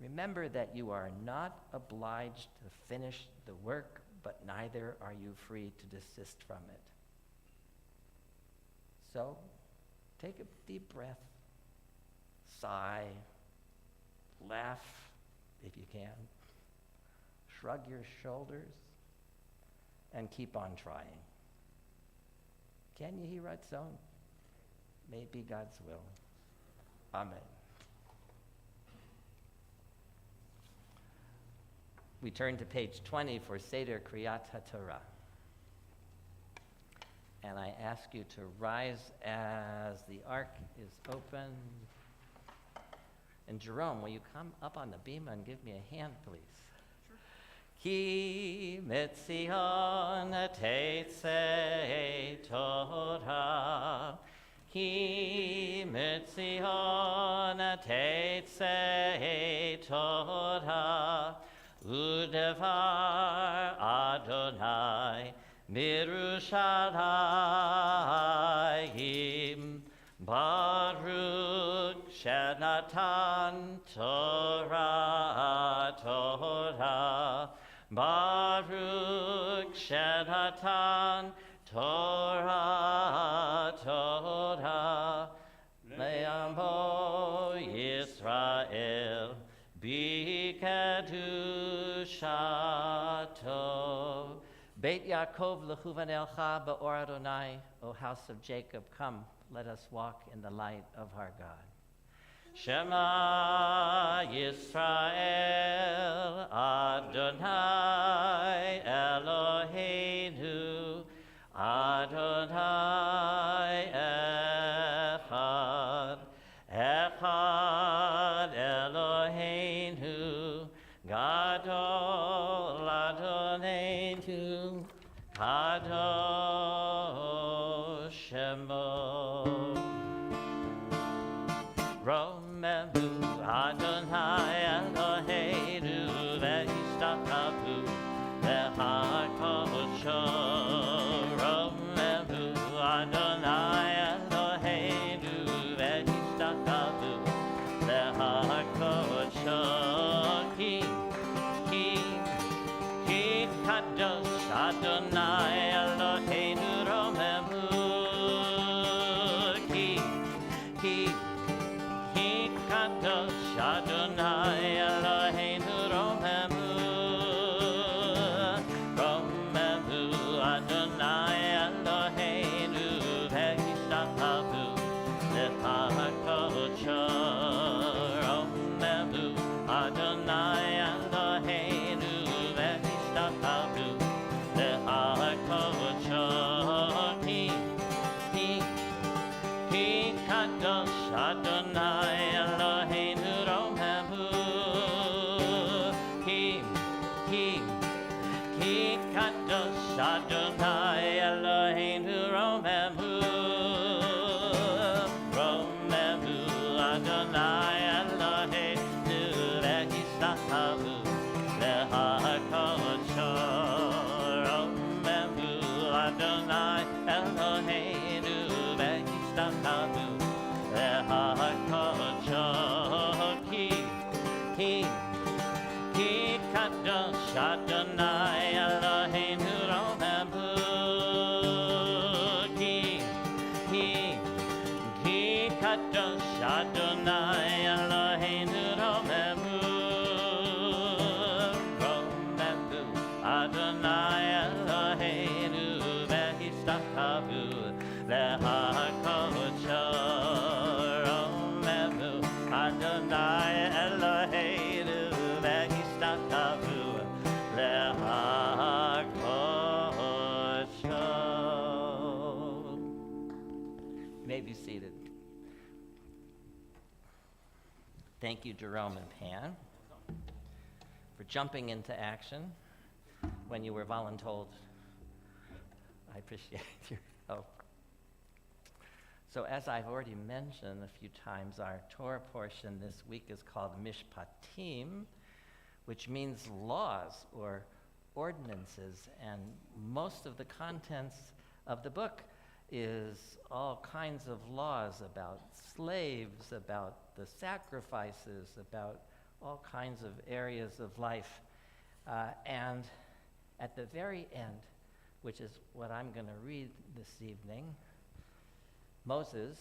Remember that you are not obliged to finish the work, but neither are you free to desist from it. So, take a deep breath, sigh, laugh if you can, shrug your shoulders, and keep on trying. Can you hear Ratzon? May it be God's will. Amen. We turn to page 20 for Seder Kriyat HaTorah. And I ask you to rise as the ark is open. And Jerome, will you come up on the bima and give me a hand, please? Ki mitzion tetzei Torah, Ki mitzion tetzei Torah, Udevar Adonai Mirushalayim, Baruch Shenatan Torah, Torah, Baruch Shenatan Torah, Torah, Le'amo Yisrael B'kedushato. Beit Yaakov lechuvan elcha ba'or Adonai, O house of Jacob, come, let us walk in the light of our God. Shema Yisrael Adonai Eloheinu Adonai Echad, Echad Eloheinu Gadol Adonai Kadosh Shemo. Romemu Adonai Eloheinu Ve'istakavu Ve'hakosho. Romemu Adonai Eloheinu Ve'istakavu Ve'hakosho. Ki Kadosh Adonai Eloheinu Romemu. Ki Kadosh Adonai Eloheinu Romemu. Romemu Adonai Eloheinu Ve'istakavu Ve'hakosho. Romemu Adonai Eloheinu Ve'istakavu thank you, Jerome and Pan, for jumping into action when you were voluntold. I appreciate your help. So as I've already mentioned a few times, our Torah portion this week is called Mishpatim, which means laws or ordinances, and most of the contents of the book is all kinds of laws about slaves, about the sacrifices, about all kinds of areas of life. And at the very end, which is what I'm going to read this evening, Moses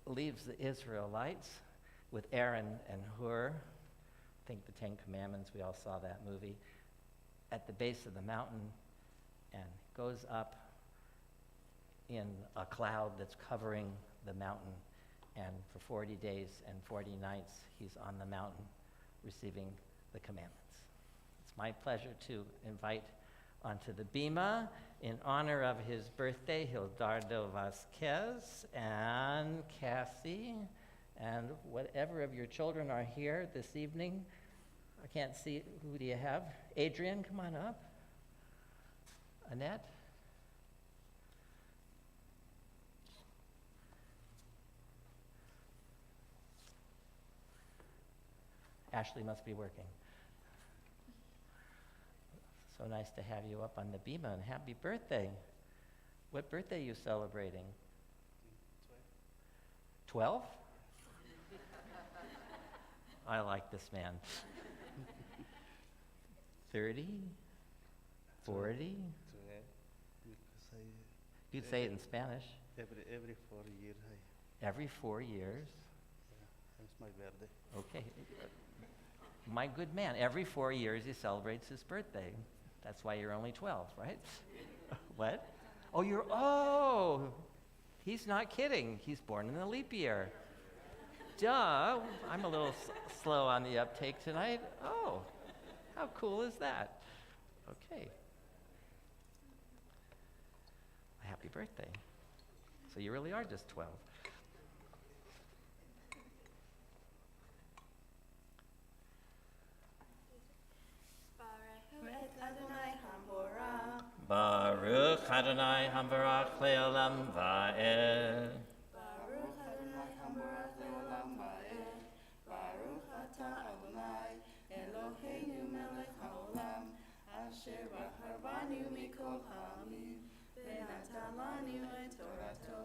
leaves the Israelites with Aaron and Hur, I think the Ten Commandments, we all saw that movie, at the base of the mountain, and goes up in a cloud that's covering the mountain, and for 40 days and 40 nights he's on the mountain receiving the commandments. It's my pleasure to invite onto the bima, in honor of his birthday, Hildardo Vasquez and Cassie, and whatever of your children are here this evening. I can't see, who do you have? Adrian, come on up. Annette? Ashley must be working. So nice to have you up on the bima, and happy birthday. What birthday are you celebrating? 12? I like this man. 30? 40? You'd say it in Spanish. Every 4 years. Every 4 years? Yeah, it's my birthday. Okay. My good man, every 4 years he celebrates his birthday. That's why you're only 12, right? What? Oh, he's not kidding. He's born in a leap year. Duh, I'm a little slow on the uptake tonight. Oh, how cool is that? Okay. Happy birthday. So you really are just 12. Baruch Adonai Hambarach Leolam Va'ed. Baruch Adonai Hambarach Leolam Va'ed. Baruch Atah Adonai Eloheinu Melech Haolam Asher Bacharbanu Mikol Ha'amim V'natan lanu et Torato.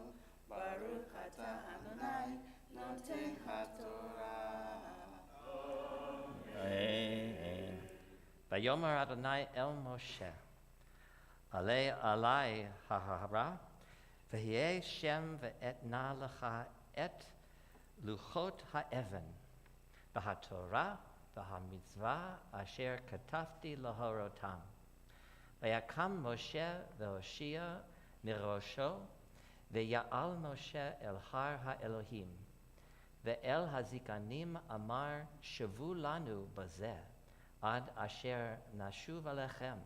Baruch Atah Adonai Noten HaTorah. Amen. Vayomer Adonai El Moshe. Alei alai hahara, v'hiei Shem ve'etna lecha et luchot ha'evan, v'hatorah v'hamitzvah asher katafti lahorotam. V'yakam Moshe v'Hoshia mirosho, v'ya'al Moshe el har ha'Elohim, ve'el hazikanim amar shavu lanu bazeh, ad asher nashuv alechem.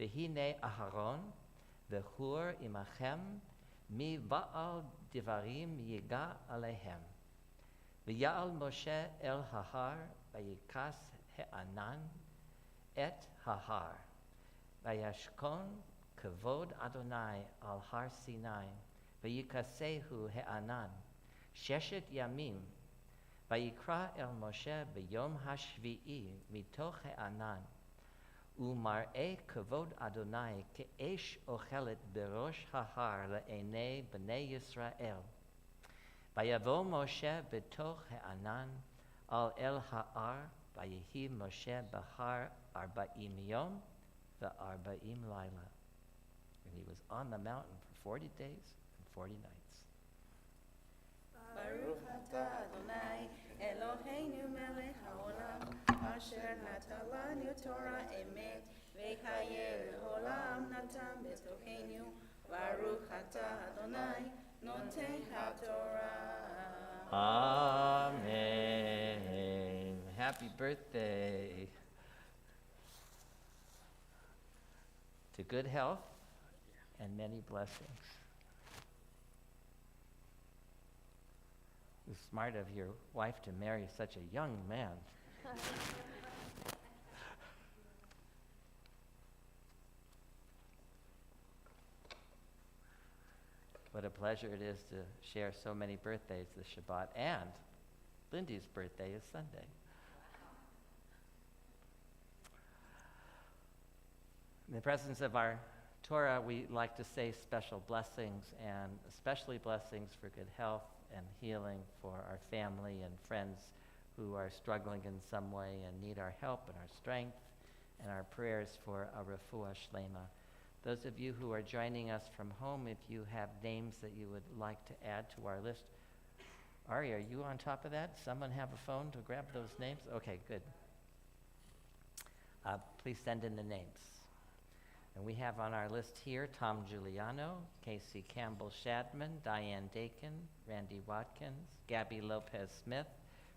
V'hine Aharon, v'hur imachem, mi ba'al divarim yiga alehem. V'ya'al Moshe el hahar, v'yikas he'anan et hahar. V'yashkon kavod Adonai al har Sinai, v'yikasehu he'anan. Sheshet yamim, v'yikra el Moshe b'yom hashvi'i mitoch he'anan. Umar'e kavod Adonai ke'esh ochelet berosh hahar le'enei b'nei Yisrael. Vayavo Moshe betoch ha'anan al el ha'ar, vayehi Moshe b'har 40 yom ve'arba'im laila. And he was on the mountain for 40 days and 40 nights. Baruch Atah Adonai Eloheinu Melech Haolam Asher natan lanu Torah emet v'chayei le'olam natan betochenu. Baruch Atah Adonai Noten HaTorah. Amen. Happy birthday. To good health and many blessings. It was smart of your wife to marry such a young man. What a pleasure it is to share so many birthdays this Shabbat, and Lindy's birthday is Sunday. In the presence of our Torah, we like to say special blessings, and especially blessings for good health and healing for our family and friends who are struggling in some way and need our help and our strength, and our prayers for a refuah shlema. Those of you who are joining us from home, if you have names that you would like to add to our list. Ari, are you on top of that? Someone have a phone to grab those names? Okay, good. Please send in the names. And we have on our list here Tom Giuliano, Casey Campbell-Shadman, Diane Dakin, Randy Watkins, Gabby Lopez-Smith,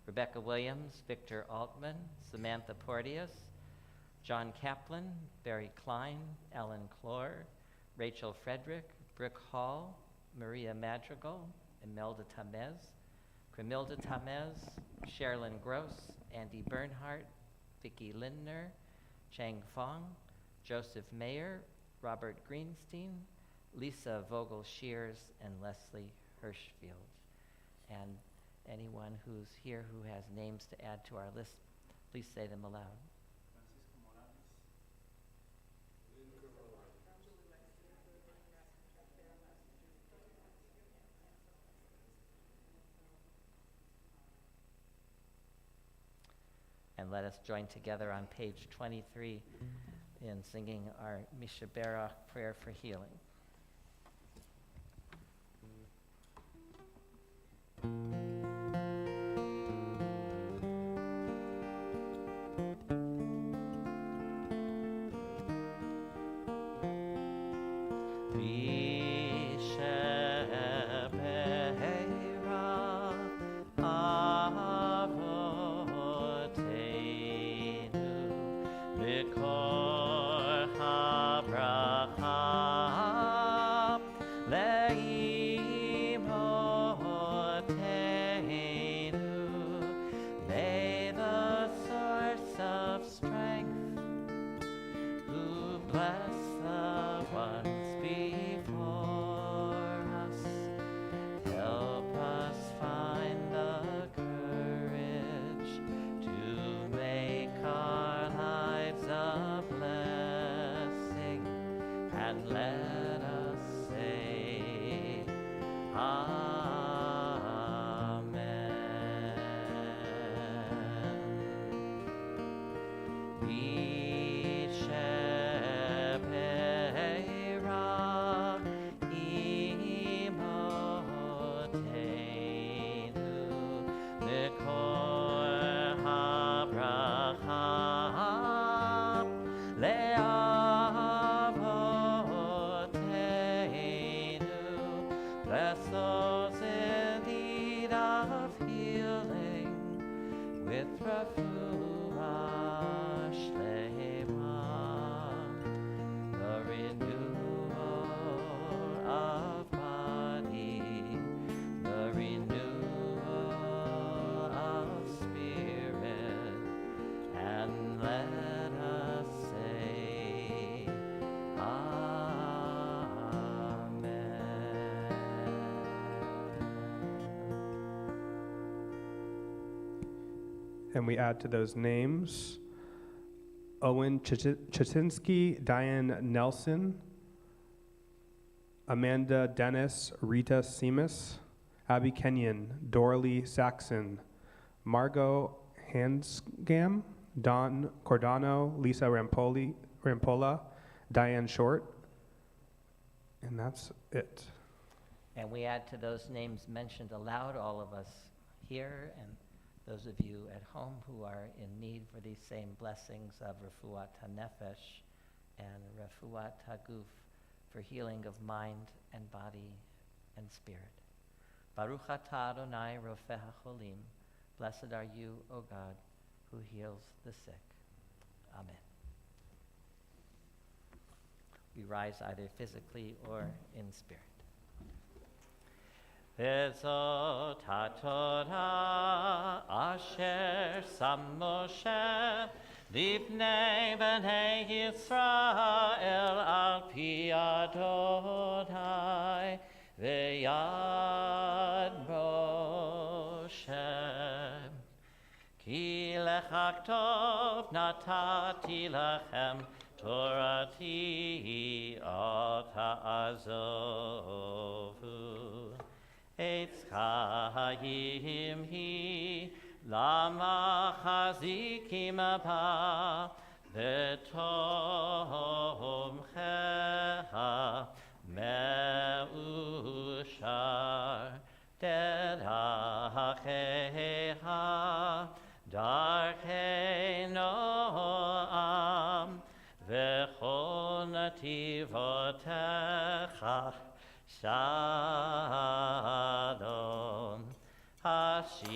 Rebecca Williams, Victor Altman, Samantha Porteous, John Kaplan, Barry Klein, Ellen Clore, Rachel Frederick, Brooke Hall, Maria Madrigal, Imelda Tamez, Cremilda Tamez, Sherilyn Gross, Andy Bernhardt, Vicki Lindner, Chang Fong, Joseph Mayer, Robert Greenstein, Lisa Vogel-Shears, and Leslie Hirschfield. And anyone who's here who has names to add to our list, please say them aloud. And let us join together on page 23 in singing our Mishaberach prayer for healing. And we add to those names Owen Chetinsky, Diane Nelson, Amanda Dennis, Rita Seamus, Abby Kenyon, Doralee Saxon, Margot Hansgam, Don Cordano, Lisa Rampola, Diane Short, and that's it. And we add to those names mentioned aloud, all of us here, and those of you at home who are in need for these same blessings of Refuat HaNefesh and Refuat HaGuf for healing of mind and body and spirit. Baruch atah Adonai Rofeh HaCholim. Blessed are you, O God, who heals the sick. Amen. We rise either physically or in spirit. וזאת התורה אשר שם משה לפני בני ישראל על פי אדוני ויד משה. כי לך כתוב נתתי לכם תורתי אל תעזובו. עץ חיים היא למחזיקים בה ותומכיה מאושר. דרכיה דרכי נועם וכל נתיבותיך שלום. השיבנו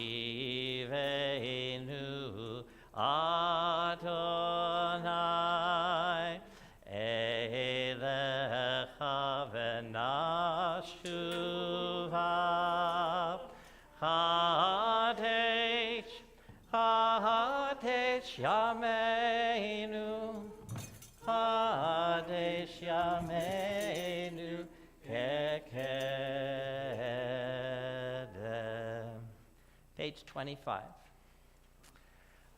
אדוני אליך ונשובה. חדש ימינו, חדש ימינו כקדם. Page 25.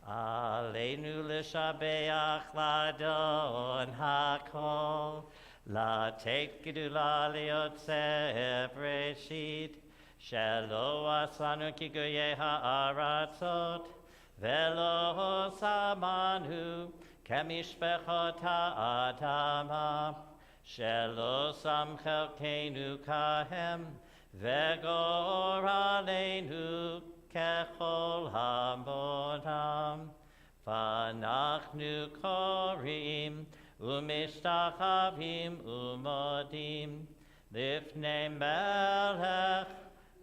עלינו לשבח לאדון הכל, לתת גדולה ליוצא בראשית, שלא עשנו כגויי הארצות, ולא שמנו כמשפחות האדמה, שלא שם חלקנו כהם, וגורלנו ככל המונם. ואנחנו קוראים ומשתחווים ומודים לפני מלך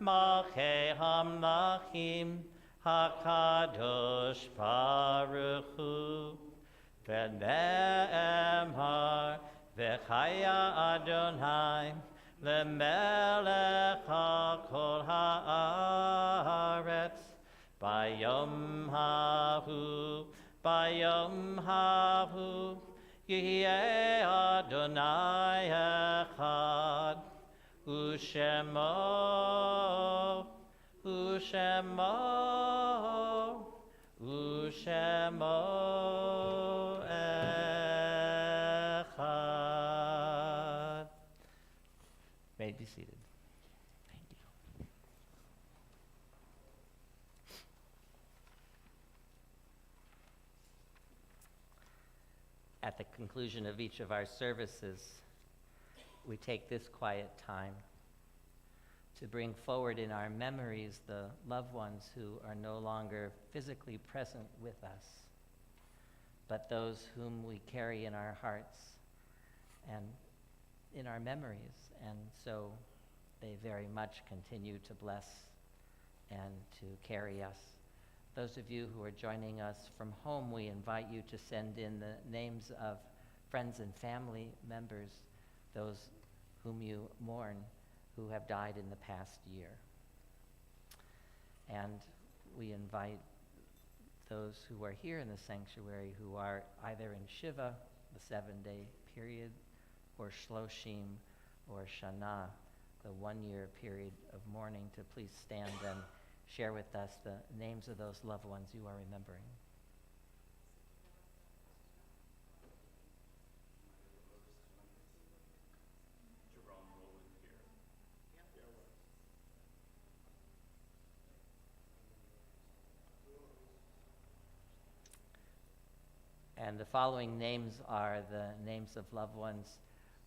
מלכי המלכים הקדוש ברוך הוא. ונאמר וחיה אדוני למלך על כל הארץ. ביום ההוא יהיה אדוני אחד, ושמו אחד. May be seated. Thank you. At the conclusion of each of our services, we take this quiet time to bring forward in our memories the loved ones who are no longer physically present with us, but those whom we carry in our hearts and in our memories, and so they very much continue to bless and to carry us. Those of you who are joining us from home, we invite you to send in the names of friends and family members, those whom you mourn, who have died in the past year. And we invite those who are here in the sanctuary who are either in Shiva, the 7-day period, or Shloshim, or Shana, the 1-year period of mourning, to please stand and share with us the names of those loved ones you are remembering. And the following names are the names of loved ones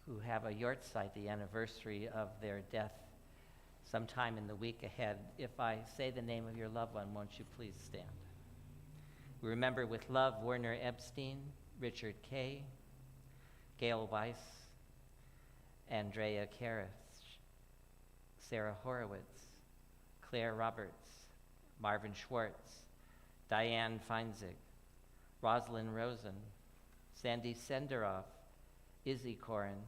who have a yortzeit, the anniversary of their death, sometime in the week ahead. If I say the name of your loved one, won't you please stand? We remember with love Werner Epstein, Richard Kay, Gail Weiss, Andrea Karras, Sarah Horowitz, Claire Roberts, Marvin Schwartz, Diane Feinzig, Rosalind Rosen, Sandy Senderoff, Izzy Koren,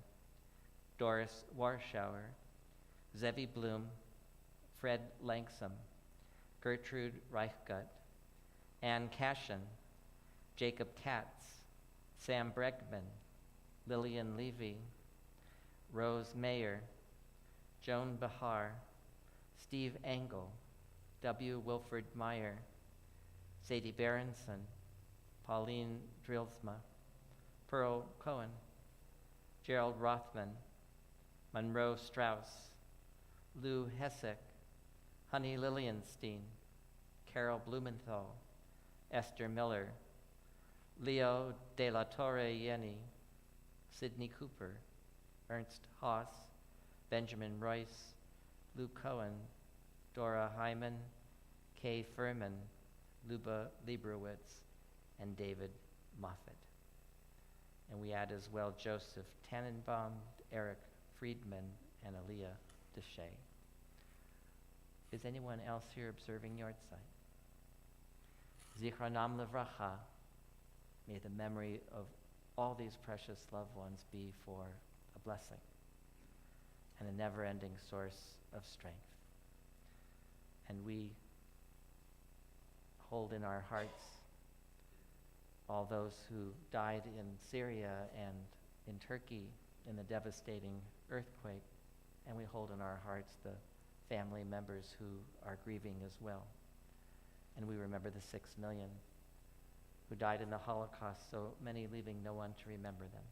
Doris Warschauer, Zevi Bloom, Fred Langsam, Gertrude Reichgut, Ann Cashin, Jacob Katz, Sam Bregman, Lillian Levy, Rose Mayer, Joan Bahar, Steve Engel, W. Wilfred Meyer, Sadie Berenson, Pauline Drilsma, Pearl Cohen, Gerald Rothman, Monroe Strauss, Lou Hessick, Honey Lilienstein, Carol Blumenthal, Esther Miller, Leo de la Torre Yeni, Sidney Cooper, Ernst Haas, Benjamin Royce, Lou Cohen, Dora Hyman, Kay Furman, Luba Lieberowitz, and David Moffat. And we add as well Joseph Tannenbaum, Eric Friedman, and Aaliyah Deshay. Is anyone else here observing Yortzeit? Zichronam Levracha. May the memory of all these precious loved ones be for a blessing and a never-ending source of strength. And we hold in our hearts all those who died in Syria and in Turkey in the devastating earthquake, and we hold in our hearts the family members who are grieving as well. And we remember the 6 million who died in the Holocaust, so many leaving no one to remember them.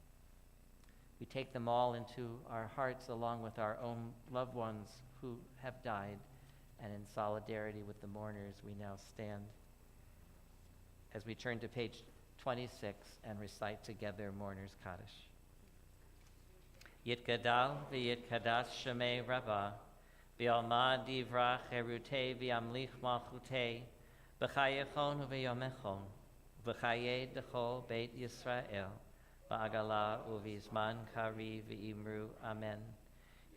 We take them all into our hearts along with our own loved ones who have died, and in solidarity with the mourners, we now stand as we turn to page 26 and recite together Mourner's Kaddish. Yitgadal v'yitkadash shemei Rabbah, v'alma divrach erutei v'amlich malchutei, v'chayechon v'yomechon, v'chayei dechol beit Yisrael, v'agala uvizman kari v'imru amen.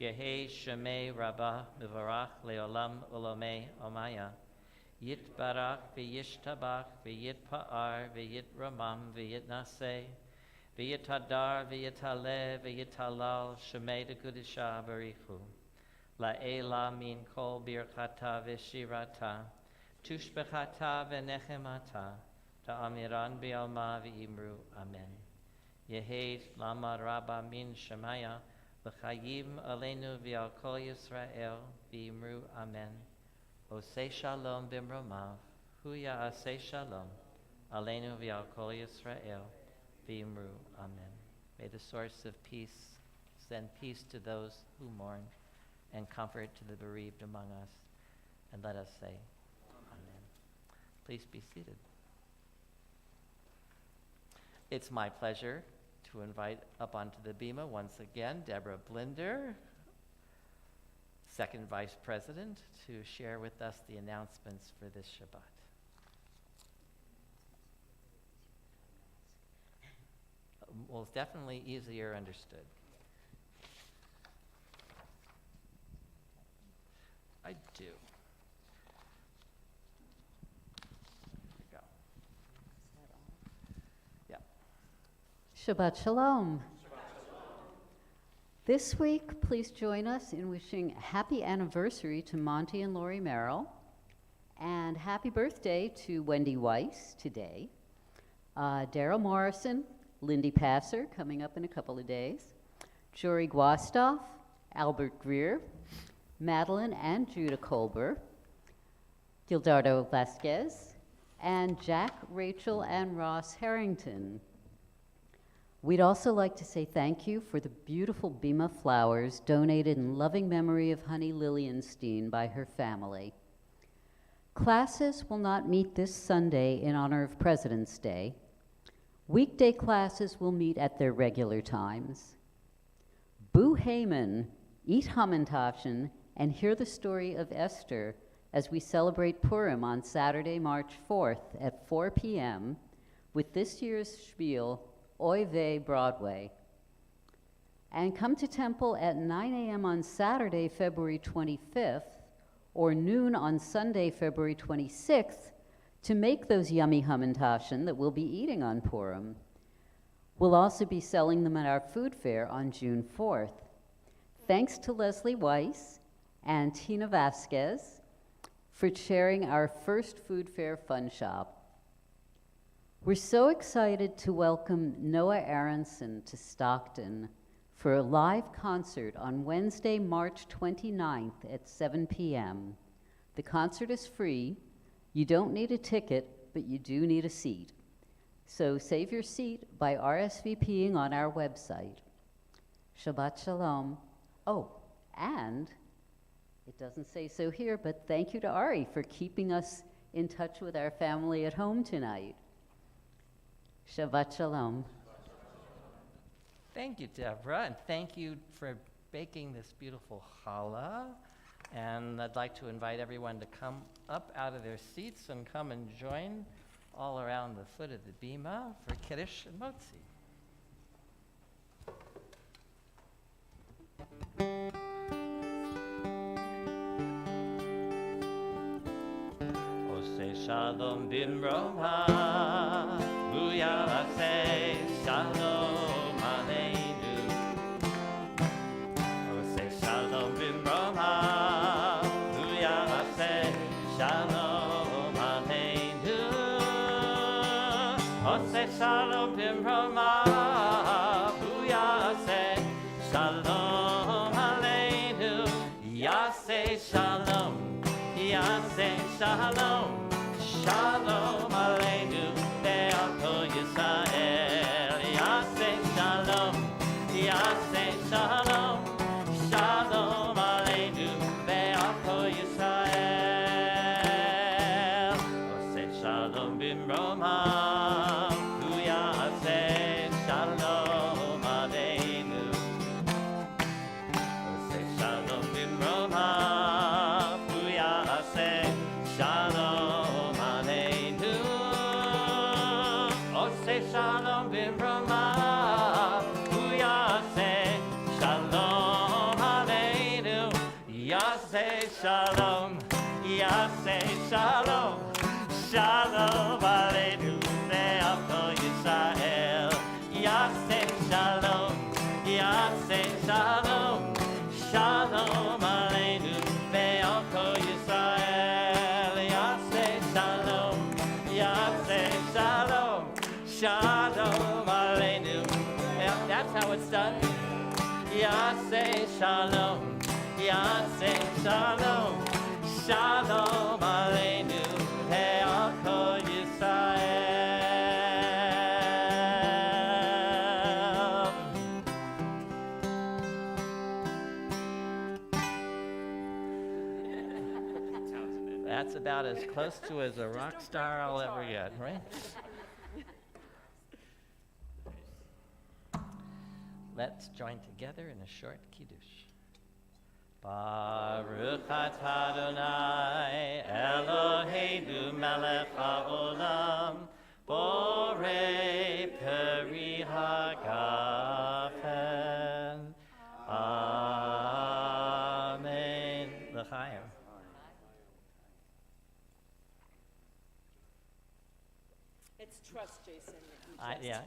Yehei shemei Rabbah mivarach leolam ulomei omaya, Yitbarach v'yishtabach v'yitpa'ar v'yitramam v'yitnaseh, v'yitadar v'yitaleh v'yitalal shemei dekudisha barichu, la'ela min kol birchata v'shirata, tushbechata v'nechemata, ta'amiran bi'alma v'imru amen. Yehei lama rabba min shemaya, v'chayim aleinu v'al kol Yisrael v'imru amen. Osei shalom bimromav, huya asei shalom, aleinu v'al kol Yisrael, v'imru amen. May the source of peace send peace to those who mourn and comfort to the bereaved among us. And let us say, amen. Please be seated. It's my pleasure to invite up onto the bima once again Deborah Blinder, Second Vice President, to share with us the announcements for this Shabbat. Well, it's definitely easier understood. I do. Here we go. Yeah. Shabbat Shalom. This week, please join us in wishing a happy anniversary to Monty and Lori Merrill, and happy birthday to Wendy Weiss today, Daryl Morrison, Lindy Passer, coming up in a couple of days, Jory Gwastoff, Albert Greer, Madeline and Judah Kolber, Gildardo Vasquez, and Jack, Rachel, and Ross Harrington. We'd also like to say thank you for the beautiful Bima flowers donated in loving memory of Honey Lilienstein by her family. Classes will not meet this Sunday in honor of President's Day. Weekday classes will meet at their regular times. Boo Heyman, eat Hamantaschen, and hear the story of Esther as we celebrate Purim on Saturday, March 4th at 4 p.m. with this year's spiel, Oy Vey Broadway. And come to temple at 9 a.m. on Saturday, February 25th, or noon on Sunday, February 26th, to make those yummy Hamantaschen that we'll be eating on Purim. We'll also be selling them at our food fair on June 4th. Thanks to Leslie Weiss and Tina Vasquez for chairing our first Food Fair Fun Shop. We're so excited to welcome Noah Aronson to Stockton for a live concert on Wednesday, March 29th at 7 p.m. The concert is free. You don't need a ticket, but you do need a seat. So save your seat by RSVPing on our website. Shabbat Shalom. Oh, and it doesn't say so here, but thank you to Ari for keeping us in touch with our family at home tonight. Shabbat Shalom. Thank you, Deborah, and thank you for baking this beautiful challah. And I'd like to invite everyone to come up out of their seats and come and join all around the foot of the bima for Kiddush and Motzi. Ose shalom bimroha, buyase shalom aleinu. Ose shalom bimroha, buyase shalom aleinu. Ose shalom bimroha, buyase shalom aleinu. Yase shalom, yase shalom. Shalom aleinu ve'al Yisrael. Yaseh shalom, yaseh shalom. Shalom aleinu ve'al Yisrael. Oseh shalom bimromah, hu yaseh shalom aleinu. Oseh shalom bimromah, hu yaseh shalom aleinu. Oseh shalom bimromah, hu yaseh shalom aleinu. Yaseh shalom, yaseh shalom. Shalom aleinu ve'al kol Yisrael. Yaseh shalom, yaseh shalom. Shalom aleinu ve'al kol Yisrael. Yaseh shalom, yaseh shalom. Shalom aleinu. Yeah, that's how it's done. Yaseh shalom, yaseh shalom. Shalom aleinu ve'al kol Yisrael. That's about as close to as a rock star I'll ever get, right? Let's join together in a short kiddush. Baruch atah Adonai Eloheinu melech haolam borei peri hagafen. Amen. L'chaim. It's trust, Jason. Yeah.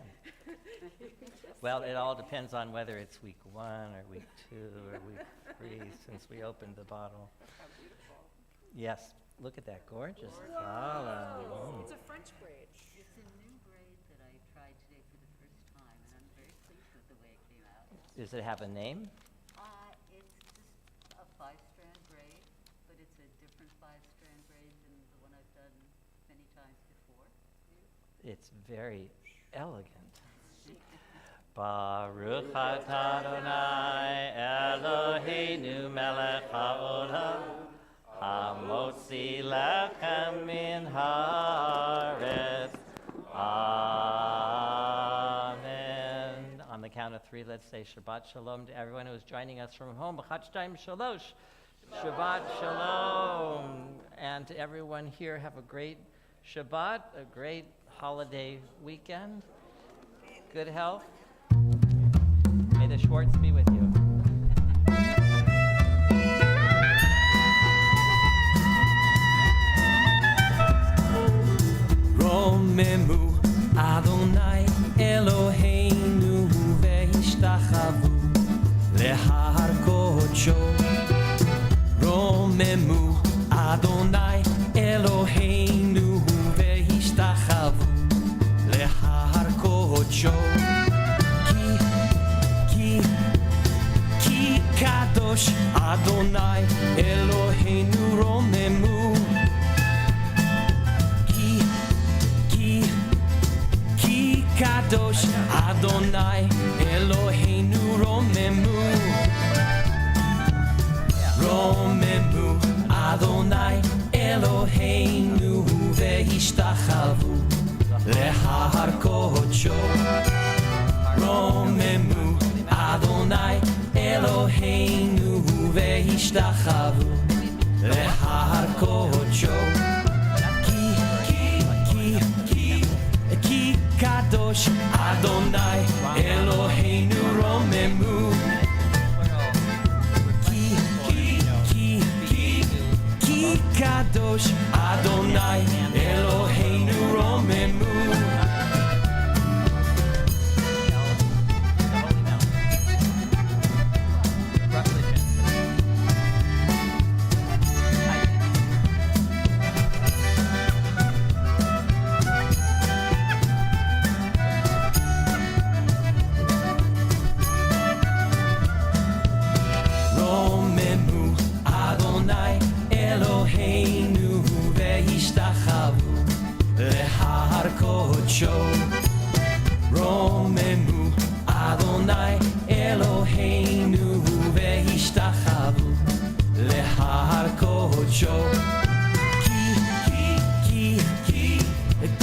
Well, it all depends on whether it's week 1 or week 2 or week 3 since we opened the bottle. How beautiful. Yes, look at that gorgeous challah. It's a French braid. It's a new braid that I tried today for the first time, and I'm very pleased with the way it came out. Does it have a name? It's just a 5-strand braid, but it's a different 5-strand braid than the one I've done many times before. It's very elegant. Baruch atah Adonai Eloheinu melech haolam hamotzi lechem min haaretz. Amen. On the count of 3, let's say Shabbat Shalom to everyone who is joining us from home. B'chat shtayim shalosh. Shabbat Shalom. And to everyone here, have a great Shabbat, a great holiday weekend. Good health. May the Schwartz be with you. רוממו אדוני אלוהינו והשתחוו להר קודשו. kadosh Adonai Eloheinu romemu Ki kadosh Adonai Eloheinu romemu Romemu Adonai Eloheinu ve'ishtachavu lehar kodsho Romemu Adonai Eloheinu ve'ishtachavu lehar kodsho Ki kadosh Adonai Eloheinu romemu Ki kadosh Adonai Eloheinu romemu Romemu Adonai Eloheinu ve'ishtachavu lehar kodsho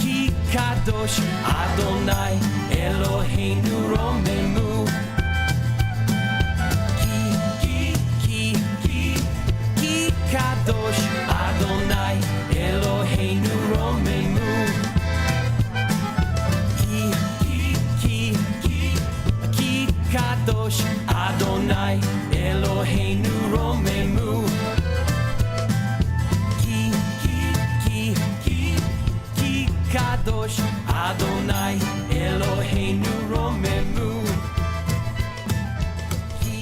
Ki kadosh Adonai Eloheinu romemu Ki kadosh Adonai Eloheinu romemu Kadosh Adonai Eloheinu romemu Ki kadosh Adonai Eloheinu romemu Ki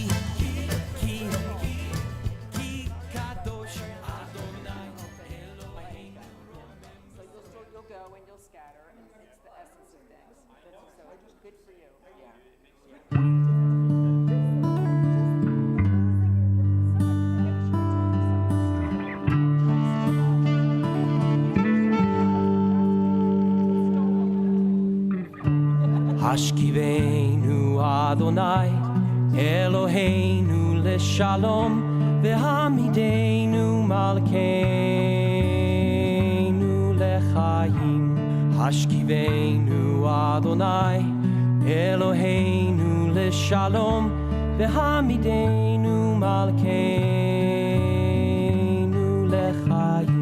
kadosh Adonai Eloheinu romemu So you'll go and you'll scatter, and it's the essence of things. So good for you. Yeah. Hashkiveinu Adonai Eloheinu leshalom Ve'hamidenu malkeinu lechayim Hashkiveinu Adonai Eloheinu leshalom Ve'hamidenu malkeinu lechayim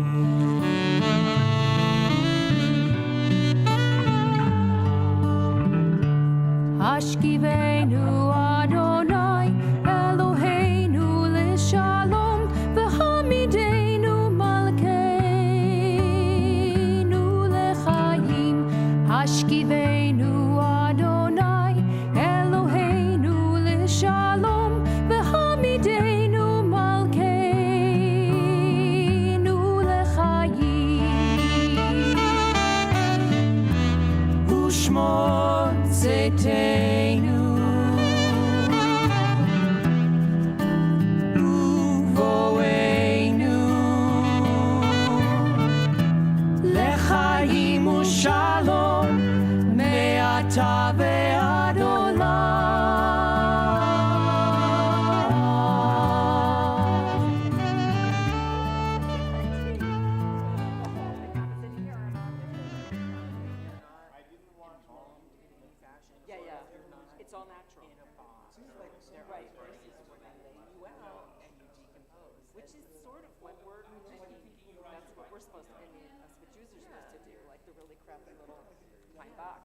Hashkiveinu Adonai Eloheinu leshalom v'hamidenu malkeinu lechayim Hashkiveinu Adonai Eloheinu leshalom v'hamidenu malkeinu lechayim Ushmor Zetenu Uvoenu Lechayim Ushalom Me'ata ve'ad Yeah. It's all natural. They're right. Versus when I lay you out and you decompose, which is sort of what we're doing. That's what we're supposed to. I mean, that's what Jews are supposed to do, like the really crappy little high box.